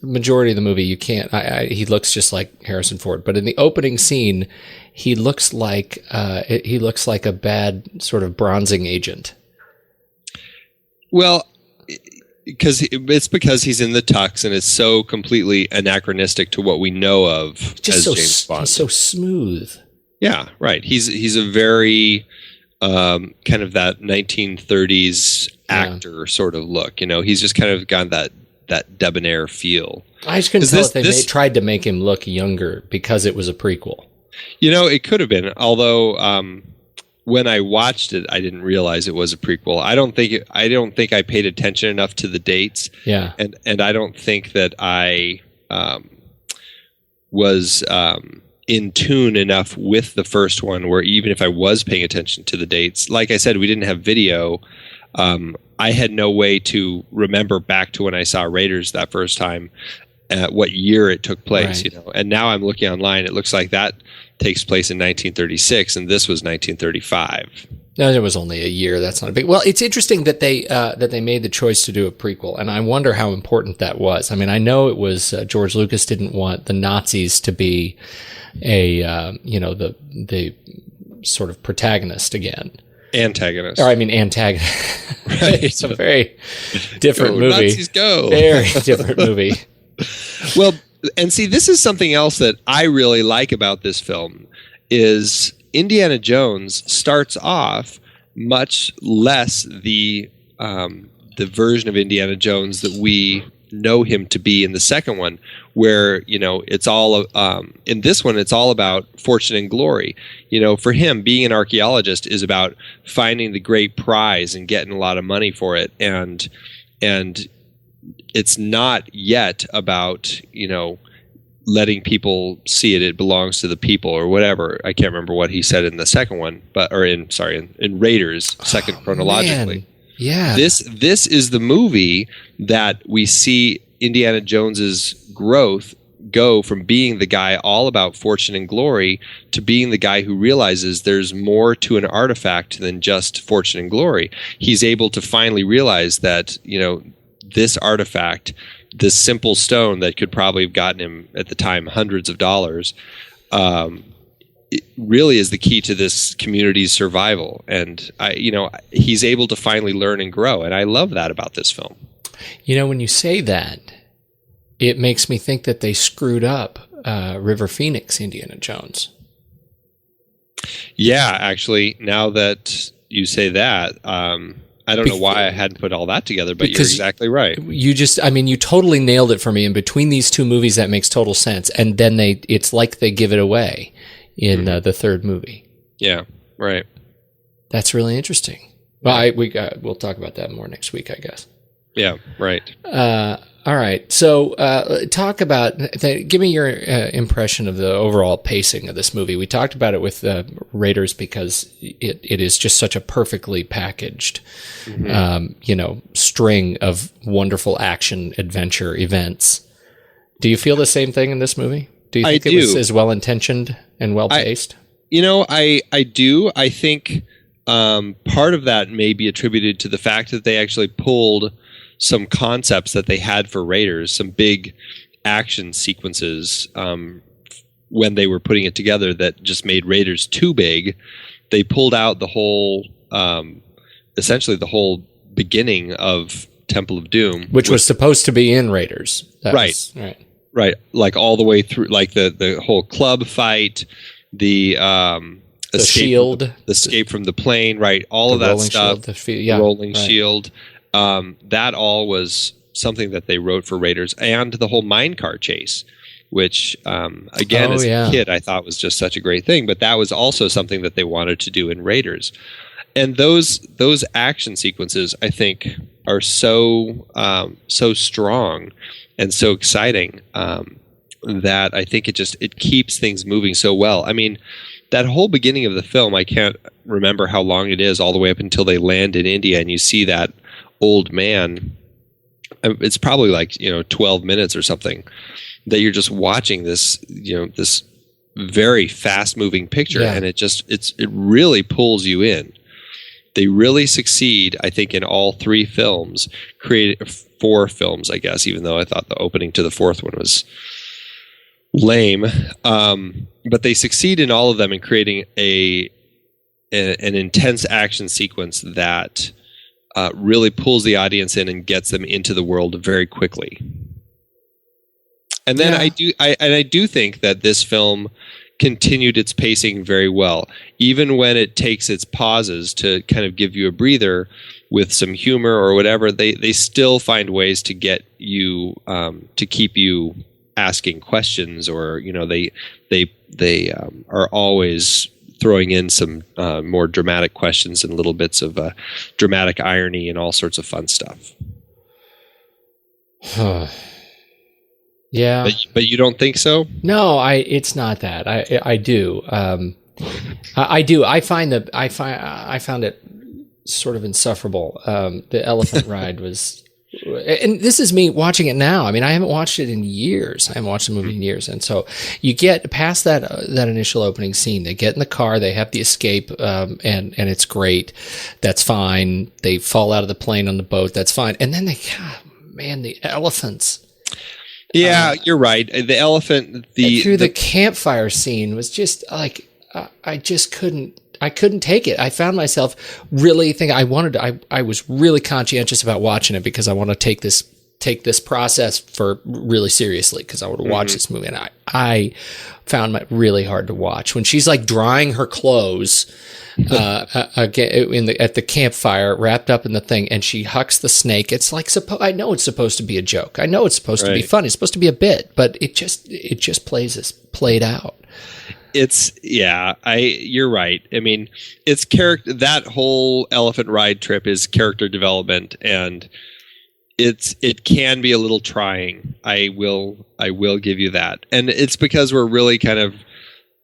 majority of the movie, you can't. He looks just like Harrison Ford, but in the opening scene, he looks like a bad sort of bronzing agent. Well, because he's in the tux and it's so completely anachronistic to what we know of as James Bond. He's so smooth. Yeah, right. He's a very kind of that 1930s actor sort of look. He's just kind of got that debonair feel. I just couldn't tell if they tried to make him look younger because it was a prequel. It could have been. Although when I watched it, I didn't realize it was a prequel. I don't think I paid attention enough to the dates. Yeah, and I don't think that I was in tune enough with the first one, where even if I was paying attention to the dates, like I said, we didn't have video. I had no way to remember back to when I saw Raiders that first time, what year it took place. Right. And now I'm looking online. It looks like that takes place in 1936, and this was 1935. No, it was only a year. That's not a big. Well, it's interesting that they made the choice to do a prequel, and I wonder how important that was. I mean, I know it was George Lucas didn't want the Nazis to be the sort of protagonist again. Antagonist. Antagonist. Right. It's a very different movie. Nazis go. Very different movie. Well, and see, this is something else that I really like about this film is Indiana Jones starts off much less the version of Indiana Jones that we know him to be in the second one, where it's all in this one it's all about fortune and glory. For him, being an archaeologist is about finding the great prize and getting a lot of money for it, and it's not yet about letting people see it. It belongs to the people or whatever. I can't remember what he said in the second one, in Raiders, second chronologically. Man. Yeah. This is the movie that we see Indiana Jones's growth go from being the guy all about fortune and glory to being the guy who realizes there's more to an artifact than just fortune and glory. He's able to finally realize that, this artifact, this simple stone that could probably have gotten him at the time hundreds of dollars, it really is the key to this community's survival. And he's able to finally learn and grow. And I love that about this film. When you say that, it makes me think that they screwed up River Phoenix Indiana Jones. Yeah, actually, now that you say that, I don't know why I hadn't put all that together, but you're exactly right. You totally nailed it for me. And between these two movies, that makes total sense. And then it's like they give it away in the third movie. Yeah, right. That's really interesting. Well, we'll talk about that more next week, I guess. Yeah, right. All right. So talk about, give me your impression of the overall pacing of this movie. We talked about it with Raiders because it is just such a perfectly packaged, string of wonderful action adventure events. Do you feel the same thing in this movie? Do you think it was as well-intentioned and well-paced? I do. I think part of that may be attributed to the fact that they actually pulled some concepts that they had for Raiders, some big action sequences when they were putting it together that just made Raiders too big. They pulled out the whole, essentially the whole beginning of Temple of Doom. Which was supposed to be in Raiders. Right. Like all the way through, like the whole club fight, the escape from the plane, right? All of that stuff. Rolling shield. That all was something that they wrote for Raiders, and the whole minecart chase, which, again, as a kid, I thought was just such a great thing. But that was also something that they wanted to do in Raiders. And those action sequences, I think, are so strong and so exciting that I think it keeps things moving so well. I mean, that whole beginning of the film, I can't remember how long it is, all the way up until they land in India, and you see that old man. It's probably like 12 minutes or something that you're just watching this this very fast moving picture, and it really pulls you in. They really succeed, I think, in all three films, four films, I guess, even though I thought the opening to the fourth one was lame. But they succeed in all of them in creating an intense action sequence that really pulls the audience in and gets them into the world very quickly. And then I do think that this film continued its pacing very well, even when it takes its pauses to kind of give you a breather with some humor or whatever. They still find ways to get you to keep you asking questions, or they are always throwing in some more dramatic questions and little bits of dramatic irony and all sorts of fun stuff. Yeah, but you don't think so? No, it's not that. I do. I do. I found it sort of insufferable. The elephant ride was. And this is me watching it now. I mean, I haven't watched it in years. I haven't watched the movie in years. And so you get past that initial opening scene. They get in the car. They have the escape, and it's great. That's fine. They fall out of the plane on the boat. That's fine. And then the elephants. Yeah, you're right. The elephant. The campfire scene was just like I just couldn't. I couldn't take it. I found myself really thinking I was really conscientious about watching it because I want to take this process for really seriously because I want to watch this movie. And I found it really hard to watch when she's like drying her clothes at the campfire, wrapped up in the thing, and she hucks the snake. It's like I know it's supposed to be a joke. I know it's supposed to be funny. It's supposed to be a bit, but it just played out. You're right. I mean, it's character. That whole elephant ride trip is character development, and it can be a little trying. I will give you that, and it's because we're really kind of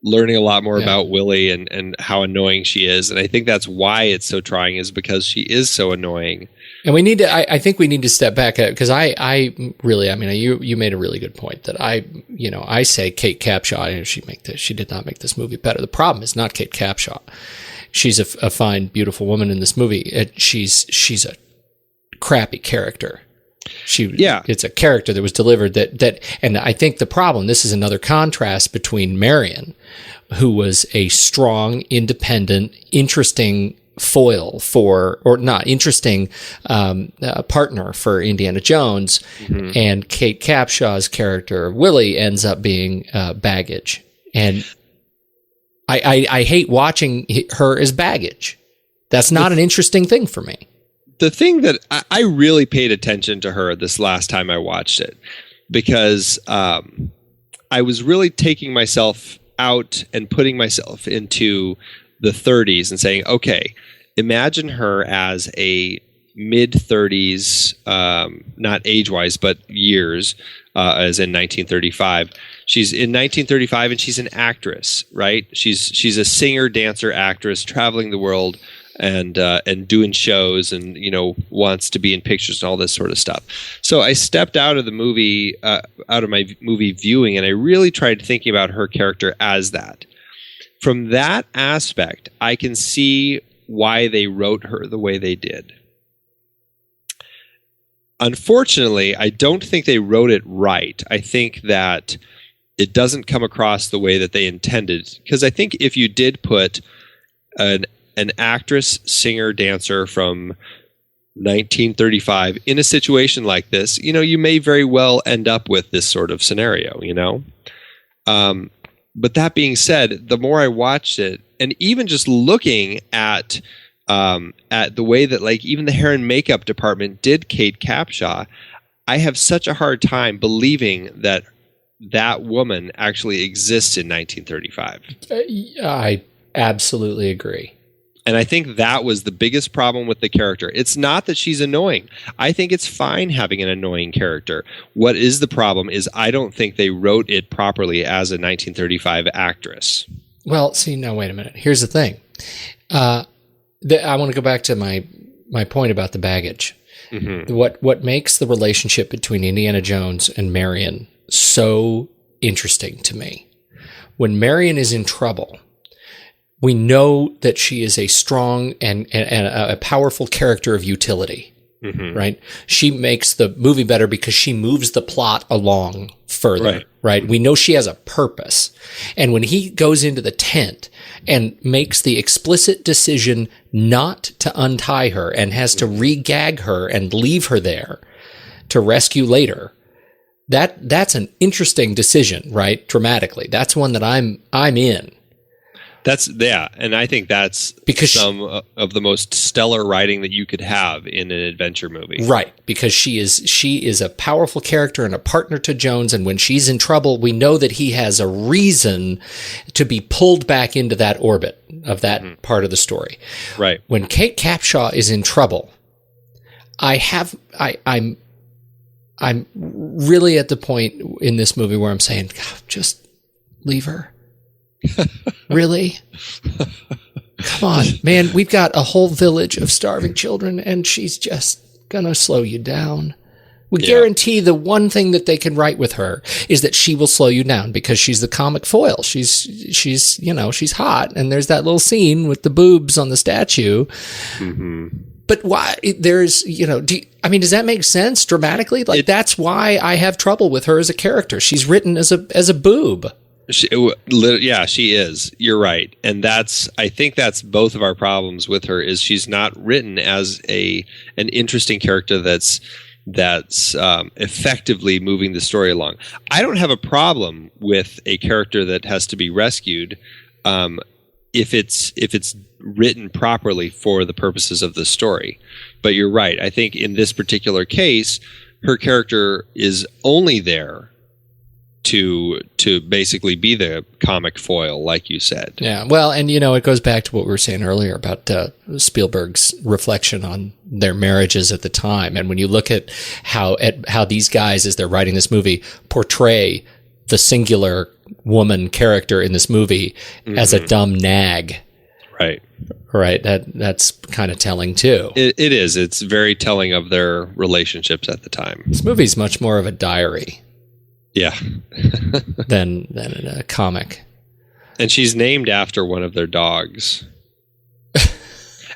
learning a lot more about Willie and how annoying she is, and I think that's why it's so trying, is because she is so annoying. And we need to. I think we need to step back because I really. I mean, you made a really good point that I say Kate Capshaw. She did not make this movie better. The problem is not Kate Capshaw. She's a fine, beautiful woman in this movie. She's a crappy character. It's a character that was delivered and I think the problem, this is another contrast between Marion, who was a strong, independent, interesting foil partner for Indiana Jones, and Kate Capshaw's character Willie ends up being baggage, and I hate watching her as baggage. That's not an interesting thing for me. The thing that I really paid attention to her this last time I watched it, because I was really taking myself out and putting myself into the 30s and saying, okay, imagine her as a mid-30s, not age-wise, but years, as in 1935. She's in 1935 and she's an actress, right? She's a singer, dancer, actress, traveling the world and doing shows, and wants to be in pictures and all this sort of stuff. So I stepped out of the movie, out of my movie viewing, and I really tried thinking about her character as that. From that aspect, I can see why they wrote her the way they did. Unfortunately, I don't think they wrote it right. I think that it doesn't come across the way that they intended. Because I think if you did put an actress, singer, dancer from 1935 in a situation like this, you may very well end up with this sort of scenario, But that being said, the more I watched it, and even just looking at the way that, like, even the hair and makeup department did Kate Capshaw, I have such a hard time believing that that woman actually exists in 1935. I absolutely agree. And I think that was the biggest problem with the character. It's not that she's annoying. I think it's fine having an annoying character. What is the problem is I don't think they wrote it properly as a 1935 actress. Well, see, no, wait a minute. Here's the thing. I want to go back to my point about the baggage. Mm-hmm. What makes the relationship between Indiana Jones and Marion so interesting to me? When Marion is in trouble, we know that she is a strong and a powerful character of utility, right? She makes the movie better because she moves the plot along further, right? We know she has a purpose. And when he goes into the tent and makes the explicit decision not to untie her and has to re-gag her and leave her there to rescue later, that's an interesting decision, right? Dramatically. That's one that I'm in. And I think that's because some of the most stellar writing that you could have in an adventure movie. Right, because she is a powerful character and a partner to Jones, and when she's in trouble, we know that he has a reason to be pulled back into that orbit of that part of the story. Right. When Kate Capshaw is in trouble, I'm really at the point in this movie where I'm saying, God, just leave her. Really? Come on, man. We've got a whole village of starving children, and she's just gonna slow you down. We guarantee the one thing that they can write with her is that she will slow you down because she's the comic foil. She's hot, and there's that little scene with the boobs on the statue. Mm-hmm. But why? There's, does that make sense dramatically? Like, that's why I have trouble with her as a character. She's written as a boob. She is. You're right. And I think that's both of our problems with her is she's not written as an interesting character that's effectively moving the story along. I don't have a problem with a character that has to be rescued if it's written properly for the purposes of the story. But you're right. I think in this particular case, her character is only there to basically be the comic foil, like you said. Yeah, well, and it goes back to what we were saying earlier about Spielberg's reflection on their marriages at the time. And when you look at how these guys, as they're writing this movie, portray the singular woman character in this movie as a dumb nag. Right. That's kind of telling too. It is. It's very telling of their relationships at the time. This movie's much more of a diary. Yeah. than a comic. And she's named after one of their dogs.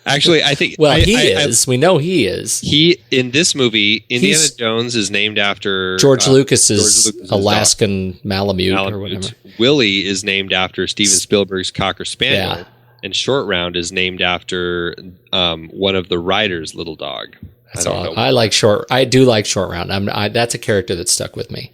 Actually, I think. Well, he is. We know he is. He in this movie, Indiana Jones is named after George Lucas's Lucas's Alaskan Malamute or whatever. Willie is named after Steven Spielberg's Cocker Spaniel, Yeah. and Short Round is named after one of the writer's little dog. I do like Short Round. That's a character that stuck with me.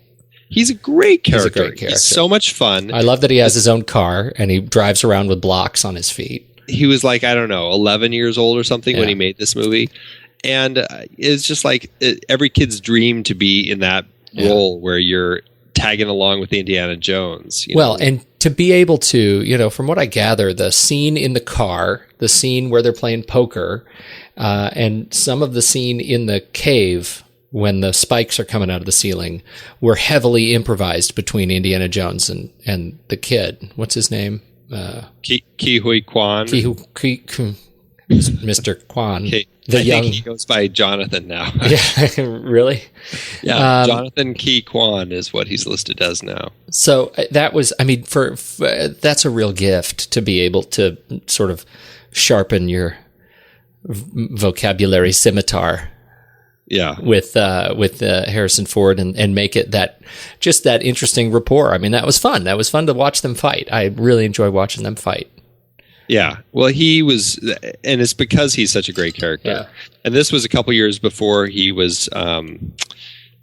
He's a great character. He's so much fun. I love that he has his own car and he drives around with blocks on his feet. He was like, I don't know, 11 years old or something when he made this movie. And it's just like every kid's dream to be in that role where you're tagging along with Indiana Jones. And to be able to, from what I gather, the scene in the car, the scene where they're playing poker, and some of the scene in the cave when the spikes are coming out of the ceiling were heavily improvised between Indiana Jones and the kid. What's his name? Huy Quan. Mr. Quan. I think he goes by Jonathan now. Yeah, really? Yeah, Jonathan Huy Quan is what he's listed as now. So that was, that's a real gift to be able to sort of sharpen your vocabulary scimitar. Yeah, with Harrison Ford and make it that interesting rapport. I mean, that was fun. That was fun to watch them fight. I really enjoy watching them fight. Yeah, well, he was, and it's because he's such a great character. Yeah. And this was a couple years before he was in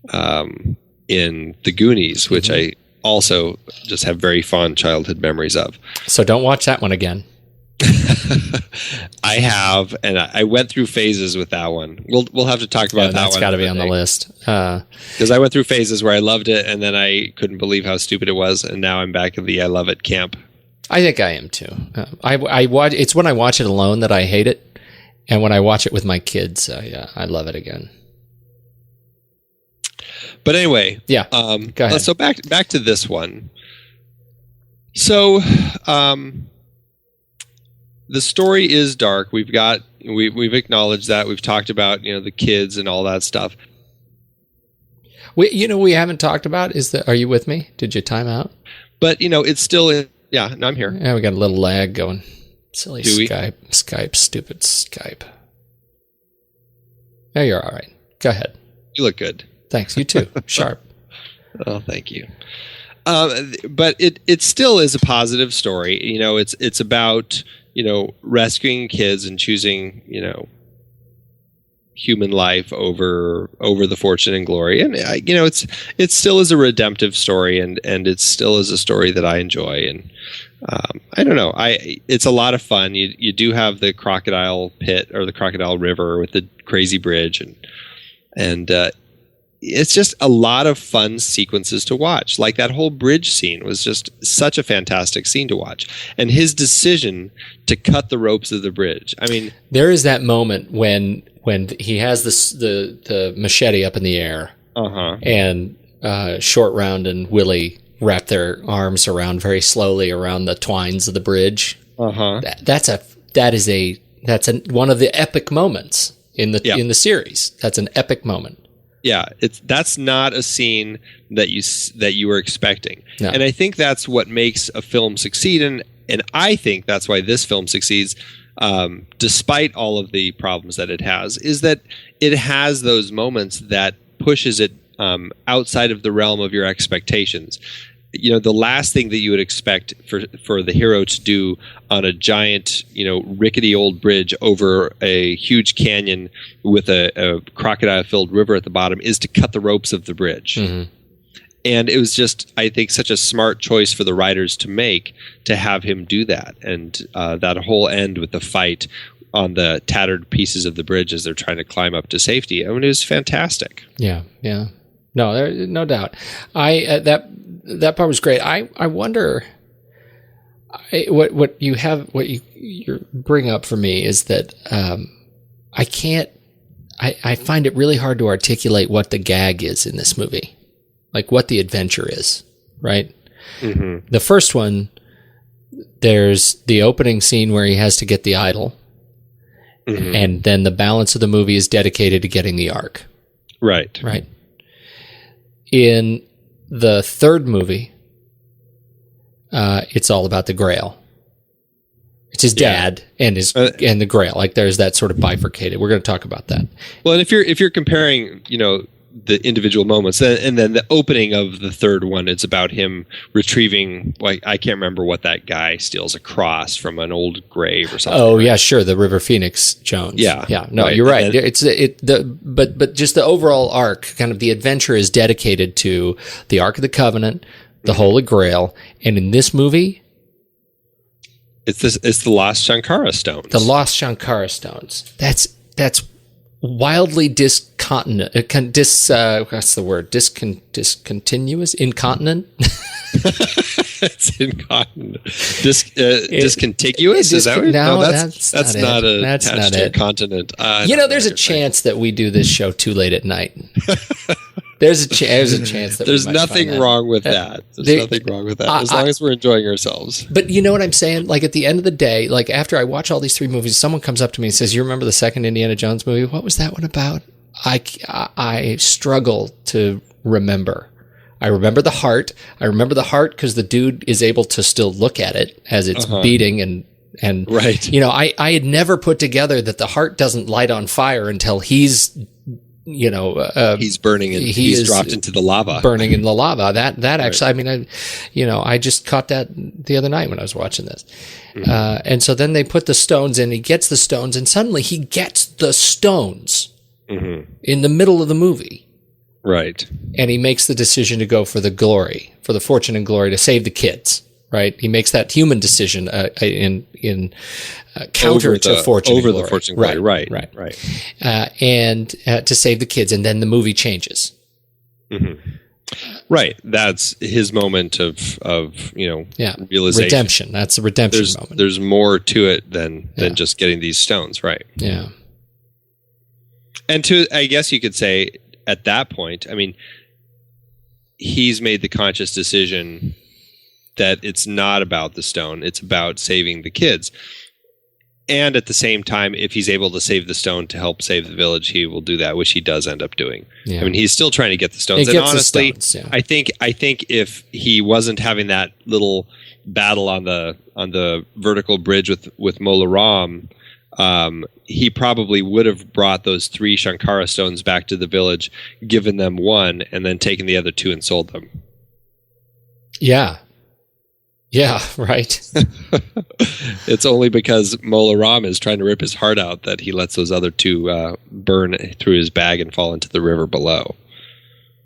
The Goonies, which I also just have very fond childhood memories of. So don't watch that one again. I have, and I went through phases with that one. We'll have to talk about that one. That's got to be on the list. Because I went through phases where I loved it, and then I couldn't believe how stupid it was, and now I'm back in the I love it camp. I think I am too. I watch. It's when I watch it alone that I hate it, and when I watch it with my kids, I love it again. But anyway, go ahead. So back to this one. So, the story is dark. We've acknowledged that. We've talked about the kids and all that stuff. We haven't talked about is that. Are you with me? Did you time out? But it's still in. Yeah, no, I'm here. Yeah, we got a little lag going. Silly Do we? Skype, stupid Skype. Yeah, you're all right. Go ahead. You look good. Thanks. You too. Sharp. Oh, thank you. But it still is a positive story. It's about rescuing kids and choosing human life over the fortune and glory, and it still is a redemptive story, and it still is a story that I enjoy, and I don't know, it's a lot of fun. You do have the crocodile pit or the crocodile river with the crazy bridge, and it's just a lot of fun sequences to watch. Like that whole bridge scene was just such a fantastic scene to watch, and his decision to cut the ropes of the bridge. I mean, there is that moment when he has the machete up in the air, and Short Round and Willie wrap their arms around very slowly around the twines of the bridge. That's one of the epic moments in the series. That's an epic moment. Yeah, that's not a scene that you were expecting, and I think that's what makes a film succeed, and I think that's why this film succeeds. Despite all of the problems that it has, is that it has those moments that pushes it outside of the realm of your expectations. The last thing that you would expect for the hero to do on a giant, rickety old bridge over a huge canyon with a crocodile-filled river at the bottom is to cut the ropes of the bridge. Mm-hmm. And it was just, I think, such a smart choice for the writers to make to have him do that. And that whole end with the fight on the tattered pieces of the bridge as they're trying to climb up to safety. I mean, it was fantastic. Yeah. No doubt. That part was great. I wonder what you bring up for me is that I find it really hard to articulate what the gag is in this movie. Like what the adventure is, right? Mm-hmm. The first one, there's the opening scene where he has to get the idol, and then the balance of the movie is dedicated to getting the Ark. Right. In the third movie, it's all about the Grail. It's his dad and and the Grail. Like there's that sort of bifurcated. We're going to talk about that. Well, and if you're comparing, the individual moments, and then the opening of the third one, it's about him retrieving, like, I can't remember what that guy steals, a cross from an old grave or something. Oh yeah, sure, the River Phoenix Jones. Yeah. No, right. You're right. But just the overall arc, kind of the adventure, is dedicated to the Ark of the Covenant, the Holy Grail, and in this movie, it's the Lost Sankara stones. The Lost Sankara stones. That's wildly discontinent. What's the word? Discontinuous? Incontinent? It's incontinent. Discontiguous? Is that what? No, that's not attached to a continent. There's a chance that we do this show too late at night. There's a chance that there's nothing wrong with that. There's nothing wrong with that, as long as we're enjoying ourselves. But you know what I'm saying? Like at the end of the day, like after I watch all these three movies, someone comes up to me and says, "You remember the second Indiana Jones movie? What was that one about?" I struggle to remember. I remember the heart. I remember the heart because the dude is able to still look at it as it's beating and right. I had never put together that the heart doesn't light on fire until he's he's burning and he's dropped into the lava, burning in the lava. That actually, I just caught that the other night when I was watching this. Mm-hmm. And so then they put the stones in, he gets the stones, and suddenly he gets the stones in the middle of the movie. Right. And he makes the decision to go for the glory, for the fortune and glory, to save the kids. Right. He makes that human decision in counter to fortune and glory. Over the fortune and glory. Right. And to save the kids. And then the movie changes. Mm-hmm. Right. That's his moment of realization. Redemption. That's a redemption moment. There's more to it than just getting these stones. Right. Yeah. And I guess you could say at that point, I mean, he's made the conscious decision that it's not about the stone, it's about saving the kids. And at the same time, if he's able to save the stone to help save the village, he will do that, which he does end up doing. Yeah. I mean, he's still trying to get the stones. And honestly, I think if he wasn't having that little battle on the vertical bridge with Mola Ram, he probably would have brought those 3 Shankara stones back to the village, given them one, and then taken the other 2 and sold them. Yeah. Yeah, right. It's only because Mola Ram is trying to rip his heart out that he lets those other 2 burn through his bag and fall into the river below.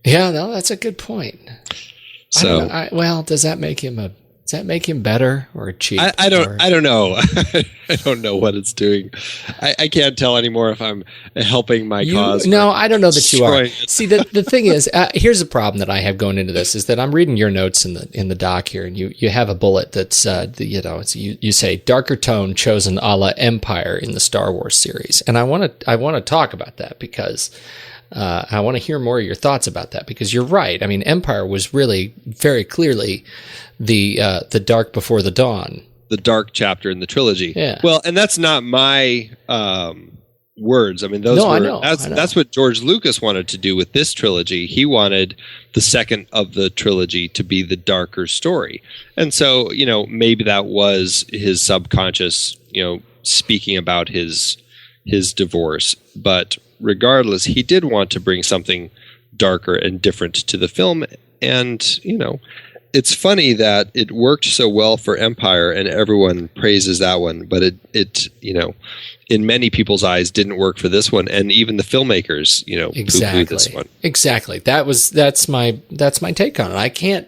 Yeah, no, that's a good point. So, does that make him better or cheap? I don't know. I don't know what it's doing. I can't tell anymore if I'm helping my cause. No, I don't know that you are. See, the thing is, here's a problem that I have going into this is that I'm reading your notes in the doc here, and you have a bullet that's you say darker tone chosen a la Empire in the Star Wars series, and I want to talk about that because. I want to hear more of your thoughts about that because you're right. I mean, Empire was really very clearly the dark before the dawn, the dark chapter in the trilogy. Yeah. Well, and that's not my words. I mean, that's what George Lucas wanted to do with this trilogy. He wanted the second of the trilogy to be the darker story, and so maybe that was his subconscious, speaking about his divorce, but. Regardless, he did want to bring something darker and different to the film. And, it's funny that it worked so well for Empire and everyone praises that one, but it in many people's eyes didn't work for this one. And even the filmmakers, poo-pooed this one. Exactly. That's my take on it. I can't,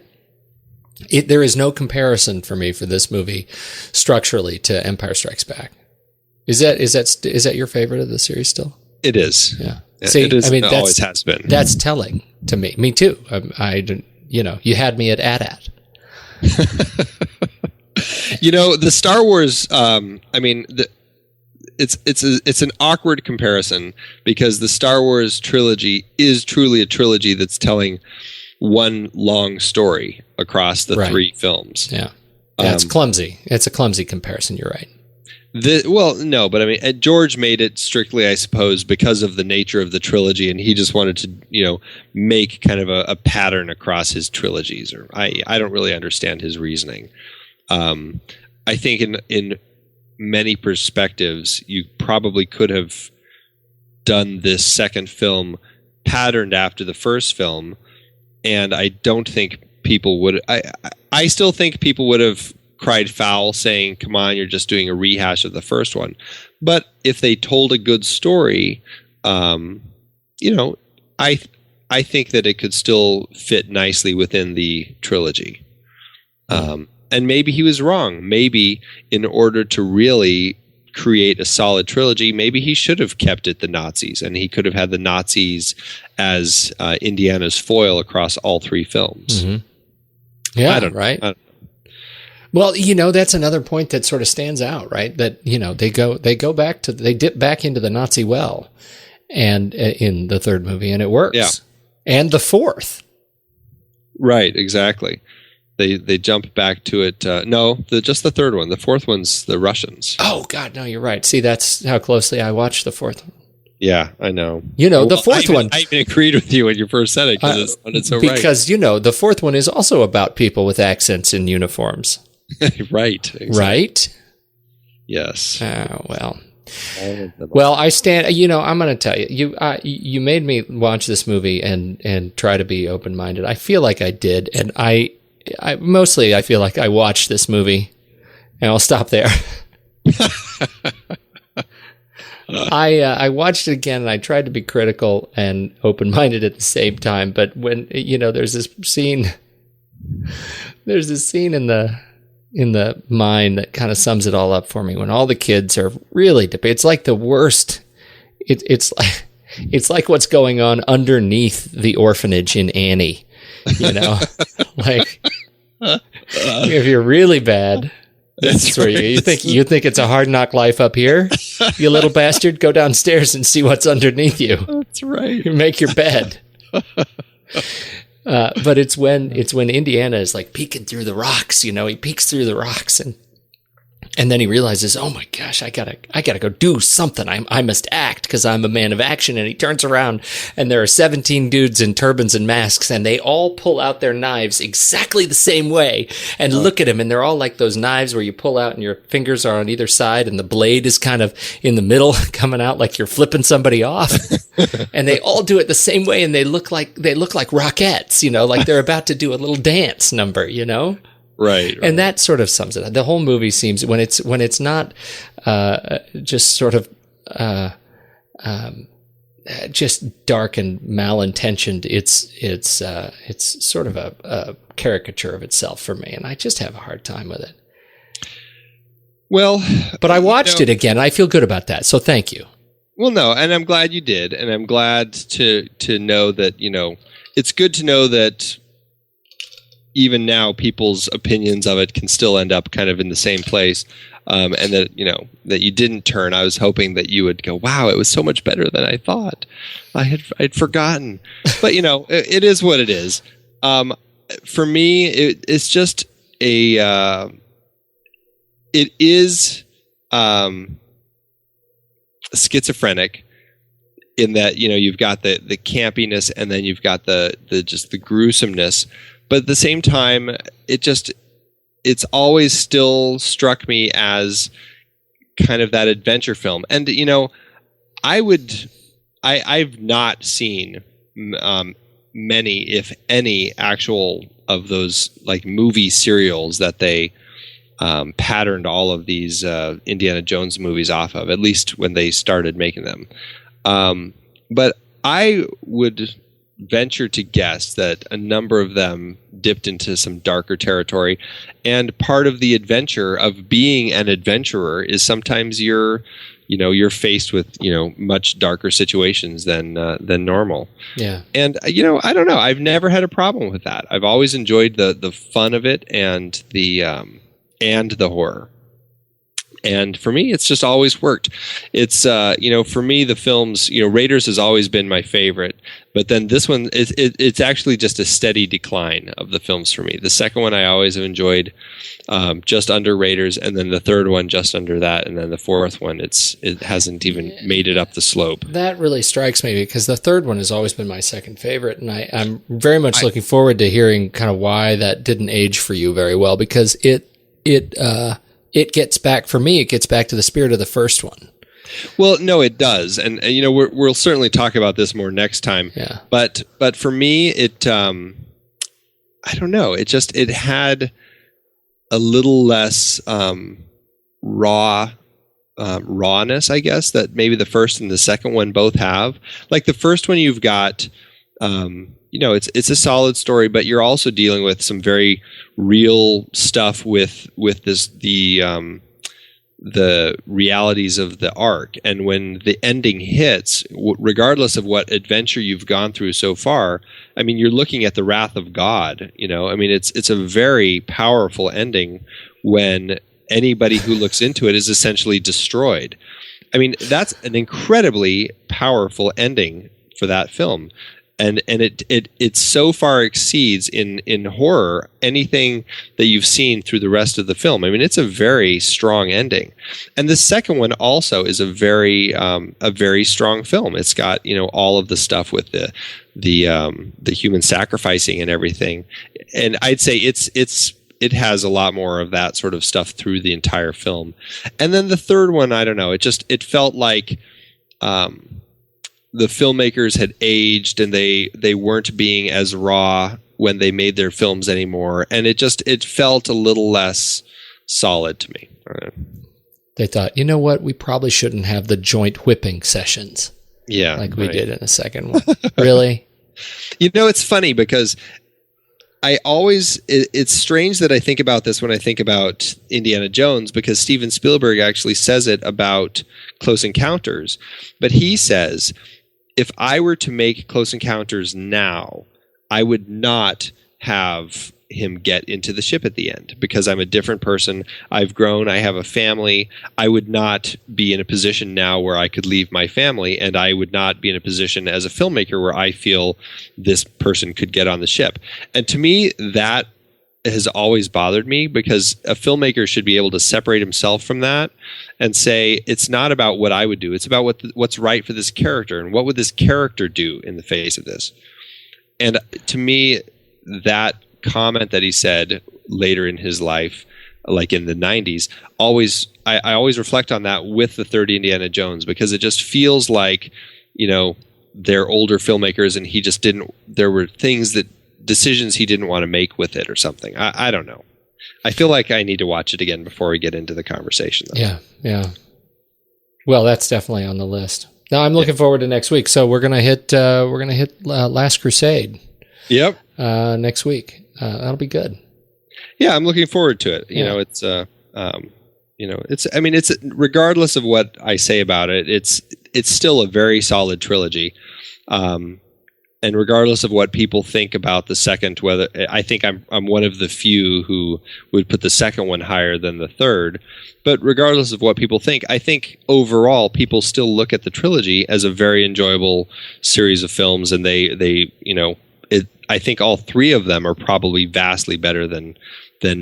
there is no comparison for me for this movie structurally to Empire Strikes Back. Is that your favorite of the series still? It is. Yeah. See, it is. It always has been. That's telling to me. Me too. You had me at. The Star Wars. It's an awkward comparison because the Star Wars trilogy is truly a trilogy that's telling one long story across the 3 films. Yeah. It's clumsy. It's a clumsy comparison. You're right. George made it strictly, I suppose, because of the nature of the trilogy, and he just wanted to, make kind of a pattern across his trilogies. Or I don't really understand his reasoning. I think in many perspectives, you probably could have done this second film patterned after the first film, and I don't think people would. I still think people would have cried foul, saying, "Come on, you're just doing a rehash of the first one." But if they told a good story, you know, I think that it could still fit nicely within the trilogy. And maybe he was wrong. Maybe in order to really create a solid trilogy, maybe he should have kept it the Nazis, and he could have had the Nazis as Indiana's foil across all three films. Mm-hmm. Yeah, I don't right. I don't know. Well, you know, that's another point that sort of stands out, right? That, you know, they dip back into the Nazi well, and in the third movie, and it works. Yeah. And the fourth. Right, exactly. They jump back to it. Just the third one. The fourth one's the Russians. Oh, God, no, you're right. See, that's how closely I watched the fourth one. Yeah, I know. You know, the fourth one. I even agreed with you when you first said it because it sounded so right. Because, you know, the fourth one is also about people with accents and uniforms. Right. Exactly. Right? Yes. Oh, well. Well, I stand. You know, I'm going to tell you. You made me watch this movie and try to be open minded. I feel like I did, and I mostly feel like I watched this movie, and I'll stop there. I watched it again, and I tried to be critical and open minded at the same time. But when, you know, there's this scene in the mine that kind of sums it all up for me, when all the kids are really it's like the worst. It's like what's going on underneath the orphanage in Annie, you know. Like, if you're really bad, this is where you think it's a hard knock life up here, you little bastard. Go downstairs and see what's underneath you. That's right. You make your bed. But it's when Indiana is like peeking through the rocks, you know, he peeks through the rocks and then he realizes, oh my gosh, I gotta go do something. I must act because I'm a man of action. And he turns around and there are 17 dudes in turbans and masks, and they all pull out their knives exactly the same way and look at him. And they're all like those knives where you pull out and your fingers are on either side and the blade is kind of in the middle coming out like you're flipping somebody off. And they all do it the same way, and they look like Rockettes, you know, like they're about to do a little dance number, you know? Right. And that sort of sums it up. The whole movie seems, when it's not just sort of just dark and malintentioned, it's sort of a caricature of itself for me, and I just have a hard time with it. Well, but I watched it again. And I feel good about that, so thank you. Well, no, and I'm glad you did, and I'm glad to know that, you know, it's good to know that even now people's opinions of it can still end up kind of in the same place, and that, you know, that you didn't turn. I was hoping that you would go, wow, it was so much better than I thought. I'd forgotten. But, you know, it is what it is. For me, it's just it is schizophrenic in that, you know, you've got the campiness, and then you've got the just the gruesomeness. But at the same time, it's always still struck me as kind of that adventure film. And, you know, I've not seen many, if any, actual of those like movie serials that they patterned all of these Indiana Jones movies off of, at least when they started making them. But I would venture to guess that a number of them dipped into some darker territory, and part of the adventure of being an adventurer is sometimes you're faced with, you know, much darker situations than normal. Yeah. And, you know, I don't know, I've never had a problem with that. I've always enjoyed the fun of it and the horror. And for me, it's just always worked. It's, you know, for me, the films, you know, Raiders has always been my favorite, but then this one, it's actually just a steady decline of the films for me. The second one I always have enjoyed, just under Raiders, and then the third one just under that, and then the fourth one, it hasn't even made it up the slope. That really strikes me, because the third one has always been my second favorite, and I'm very much looking forward to hearing kind of why that didn't age for you very well, because it it gets back to the spirit of the first one. Well, no, it does, and you know we'll certainly talk about this more next time. Yeah. But for me, it I don't know. It had a little less rawness, I guess, that maybe the first and the second one both have. Like the first one, you've got it's a solid story, but you're also dealing with some very real stuff with the realities of the ark. And when the ending hits, regardless of what adventure you've gone through so far, I mean, you're looking at the wrath of God. I mean, it's a very powerful ending when anybody who looks into it is essentially destroyed. I mean, that's an incredibly powerful ending for that film. And it so far exceeds in horror anything that you've seen through the rest of the film. I mean, it's a very strong ending, and the second one also is a very strong film. It's got all of the stuff with the human sacrificing and everything, and I'd say it has a lot more of that sort of stuff through the entire film. And then the third one, I don't know, it felt like the filmmakers had aged and they weren't being as raw when they made their films anymore, and it felt a little less solid to me. They thought, you know what, we probably shouldn't have the joint whipping sessions like we did in the second one. Really? It's funny because it's strange that I think about this when I think about Indiana Jones, because Steven Spielberg actually says it about Close Encounters, but he says, if I were to make Close Encounters now, I would not have him get into the ship at the end because I'm a different person. I've grown. I have a family. I would not be in a position now where I could leave my family, and I would not be in a position as a filmmaker where I feel this person could get on the ship. And to me, that has always bothered me, because a filmmaker should be able to separate himself from that and say, it's not about what I would do. It's about what's right for this character, and what would this character do in the face of this. And to me, that comment that he said later in his life, like in the 90s, I always reflect on that with the third Indiana Jones, because it just feels like, they're older filmmakers and there were decisions he didn't want to make with it or something. I don't know. I feel like I need to watch it again before we get into the conversation, though. Yeah. Well, that's definitely on the list. Now I'm looking forward to next week. So we're gonna hit Last Crusade. Yep. Next week. That'll be good. Yeah, I'm looking forward to it. It's it's regardless of what I say about it, it's still a very solid trilogy. And regardless of what people think about the second, whether I think I'm one of the few who would put the second one higher than the third, but regardless of what people think, I think overall people still look at the trilogy as a very enjoyable series of films, and I think all three of them are probably vastly better than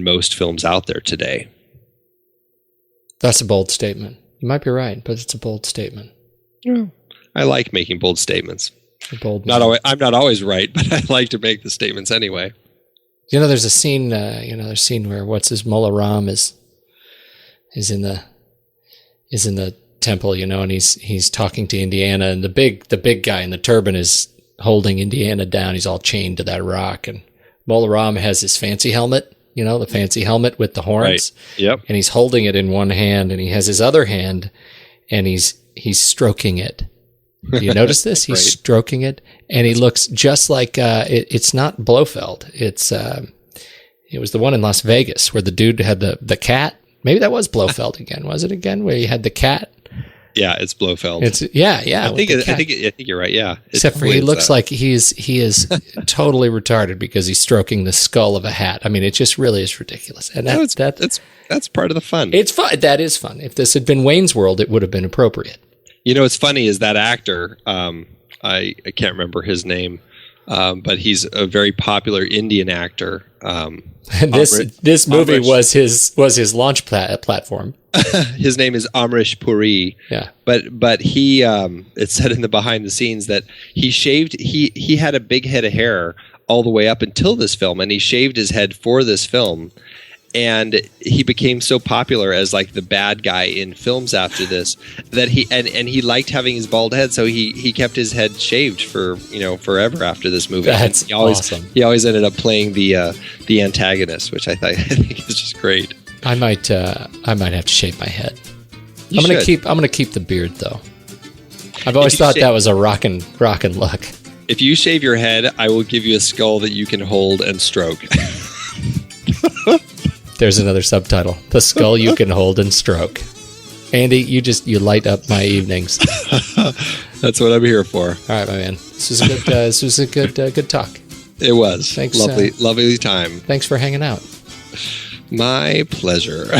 most films out there today. That's a bold statement. You might be right, but it's a bold statement. Yeah. I like making bold statements. I'm not always right, but I like to make the statements anyway. There's a scene. There's a scene where Mola Ram is in the temple, and he's talking to Indiana, and the big guy in the turban is holding Indiana down. He's all chained to that rock, and Mola Ram has his fancy helmet, the fancy helmet with the horns. Right. Yep. And he's holding it in one hand, and he has his other hand, and he's stroking it. Do you notice this? He's right. Stroking it, and he looks just like it's not Blofeld. It was the one in Las Vegas where the dude had the cat. Maybe that was Blofeld again. Was it again where he had the cat? Yeah, it's Blofeld. Yeah. I think you're right. Yeah, except for he looks like he is totally retarded because he's stroking the skull of a hat. I mean, it just really is ridiculous. And that's part of the fun. It's fun. That is fun. If this had been Wayne's World, it would have been appropriate. What's funny is that actor, I can't remember his name, but he's a very popular Indian actor. This movie was his launch platform. His name is Amrish Puri. Yeah. But he it said in the behind the scenes that he had a big head of hair all the way up until this film, and he shaved his head for this film. And he became so popular as like the bad guy in films after this that he liked having his bald head, so he kept his head shaved for forever after this movie. That's awesome. He always ended up playing the antagonist, which I think is just great. I might have to shave my head. You I'm should. gonna keep the beard though. I've always thought that was a rockin' look. If you shave your head, I will give you a skull that you can hold and stroke. There's another subtitle: the skull you can hold and stroke. Andy, you light up my evenings. That's what I'm here for. All right, my man. This was a good talk. It was. Thanks. Lovely time. Thanks for hanging out. My pleasure.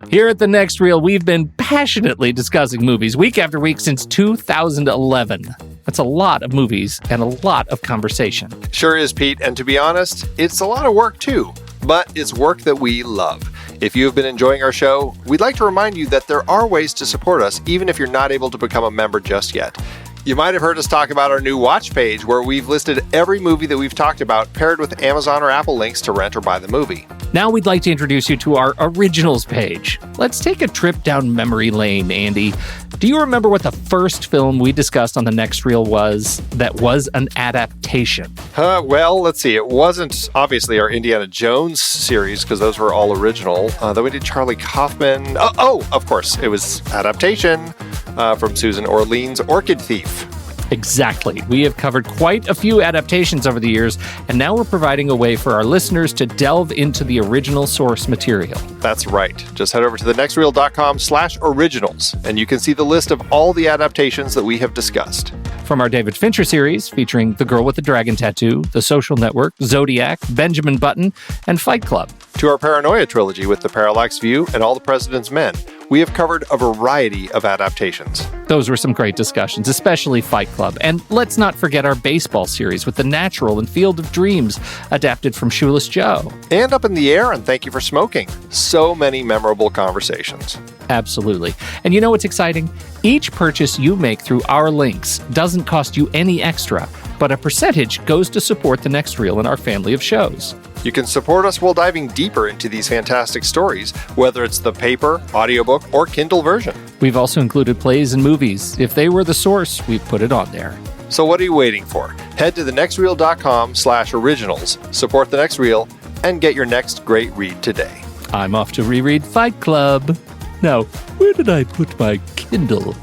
Here at The Next Reel, we've been passionately discussing movies week after week since 2011. That's a lot of movies and a lot of conversation. Sure is, Pete, and to be honest, it's a lot of work too, but it's work that we love. If you have been enjoying our show, we'd like to remind you that there are ways to support us even if you're not able to become a member just yet. You might have heard us talk about our new watch page where we've listed every movie that we've talked about paired with Amazon or Apple links to rent or buy the movie. Now we'd like to introduce you to our originals page. Let's take a trip down memory lane, Andy. Do you remember what the first film we discussed on The Next Reel was that was an adaptation? Well, let's see. It wasn't obviously our Indiana Jones series because those were all original. Then we did Charlie Kaufman. Oh, of course. It was adaptation from Susan Orlean's Orchid Thief. Exactly. We have covered quite a few adaptations over the years, and now we're providing a way for our listeners to delve into the original source material. That's right. Just head over to thenextreel.com/originals, and you can see the list of all the adaptations that we have discussed. From our David Fincher series, featuring The Girl with the Dragon Tattoo, The Social Network, Zodiac, Benjamin Button, and Fight Club. To our Paranoia trilogy with The Parallax View and All the President's Men, we have covered a variety of adaptations. Those were some great discussions, especially Fight Club. And let's not forget our baseball series with The Natural and Field of Dreams, adapted from Shoeless Joe. And Up in the Air and Thank You for Smoking. So many memorable conversations. Absolutely. And you know what's exciting? Each purchase you make through our links doesn't cost you any extra, but a percentage goes to support The Next Reel and our family of shows. You can support us while diving deeper into these fantastic stories, whether it's the paper, audiobook, or Kindle version. We've also included plays and movies. If they were the source, we've put it on there. So what are you waiting for? Head to thenextreel.com/originals, support The Next Reel, and get your next great read today. I'm off to reread Fight Club. Now, where did I put my Kindle?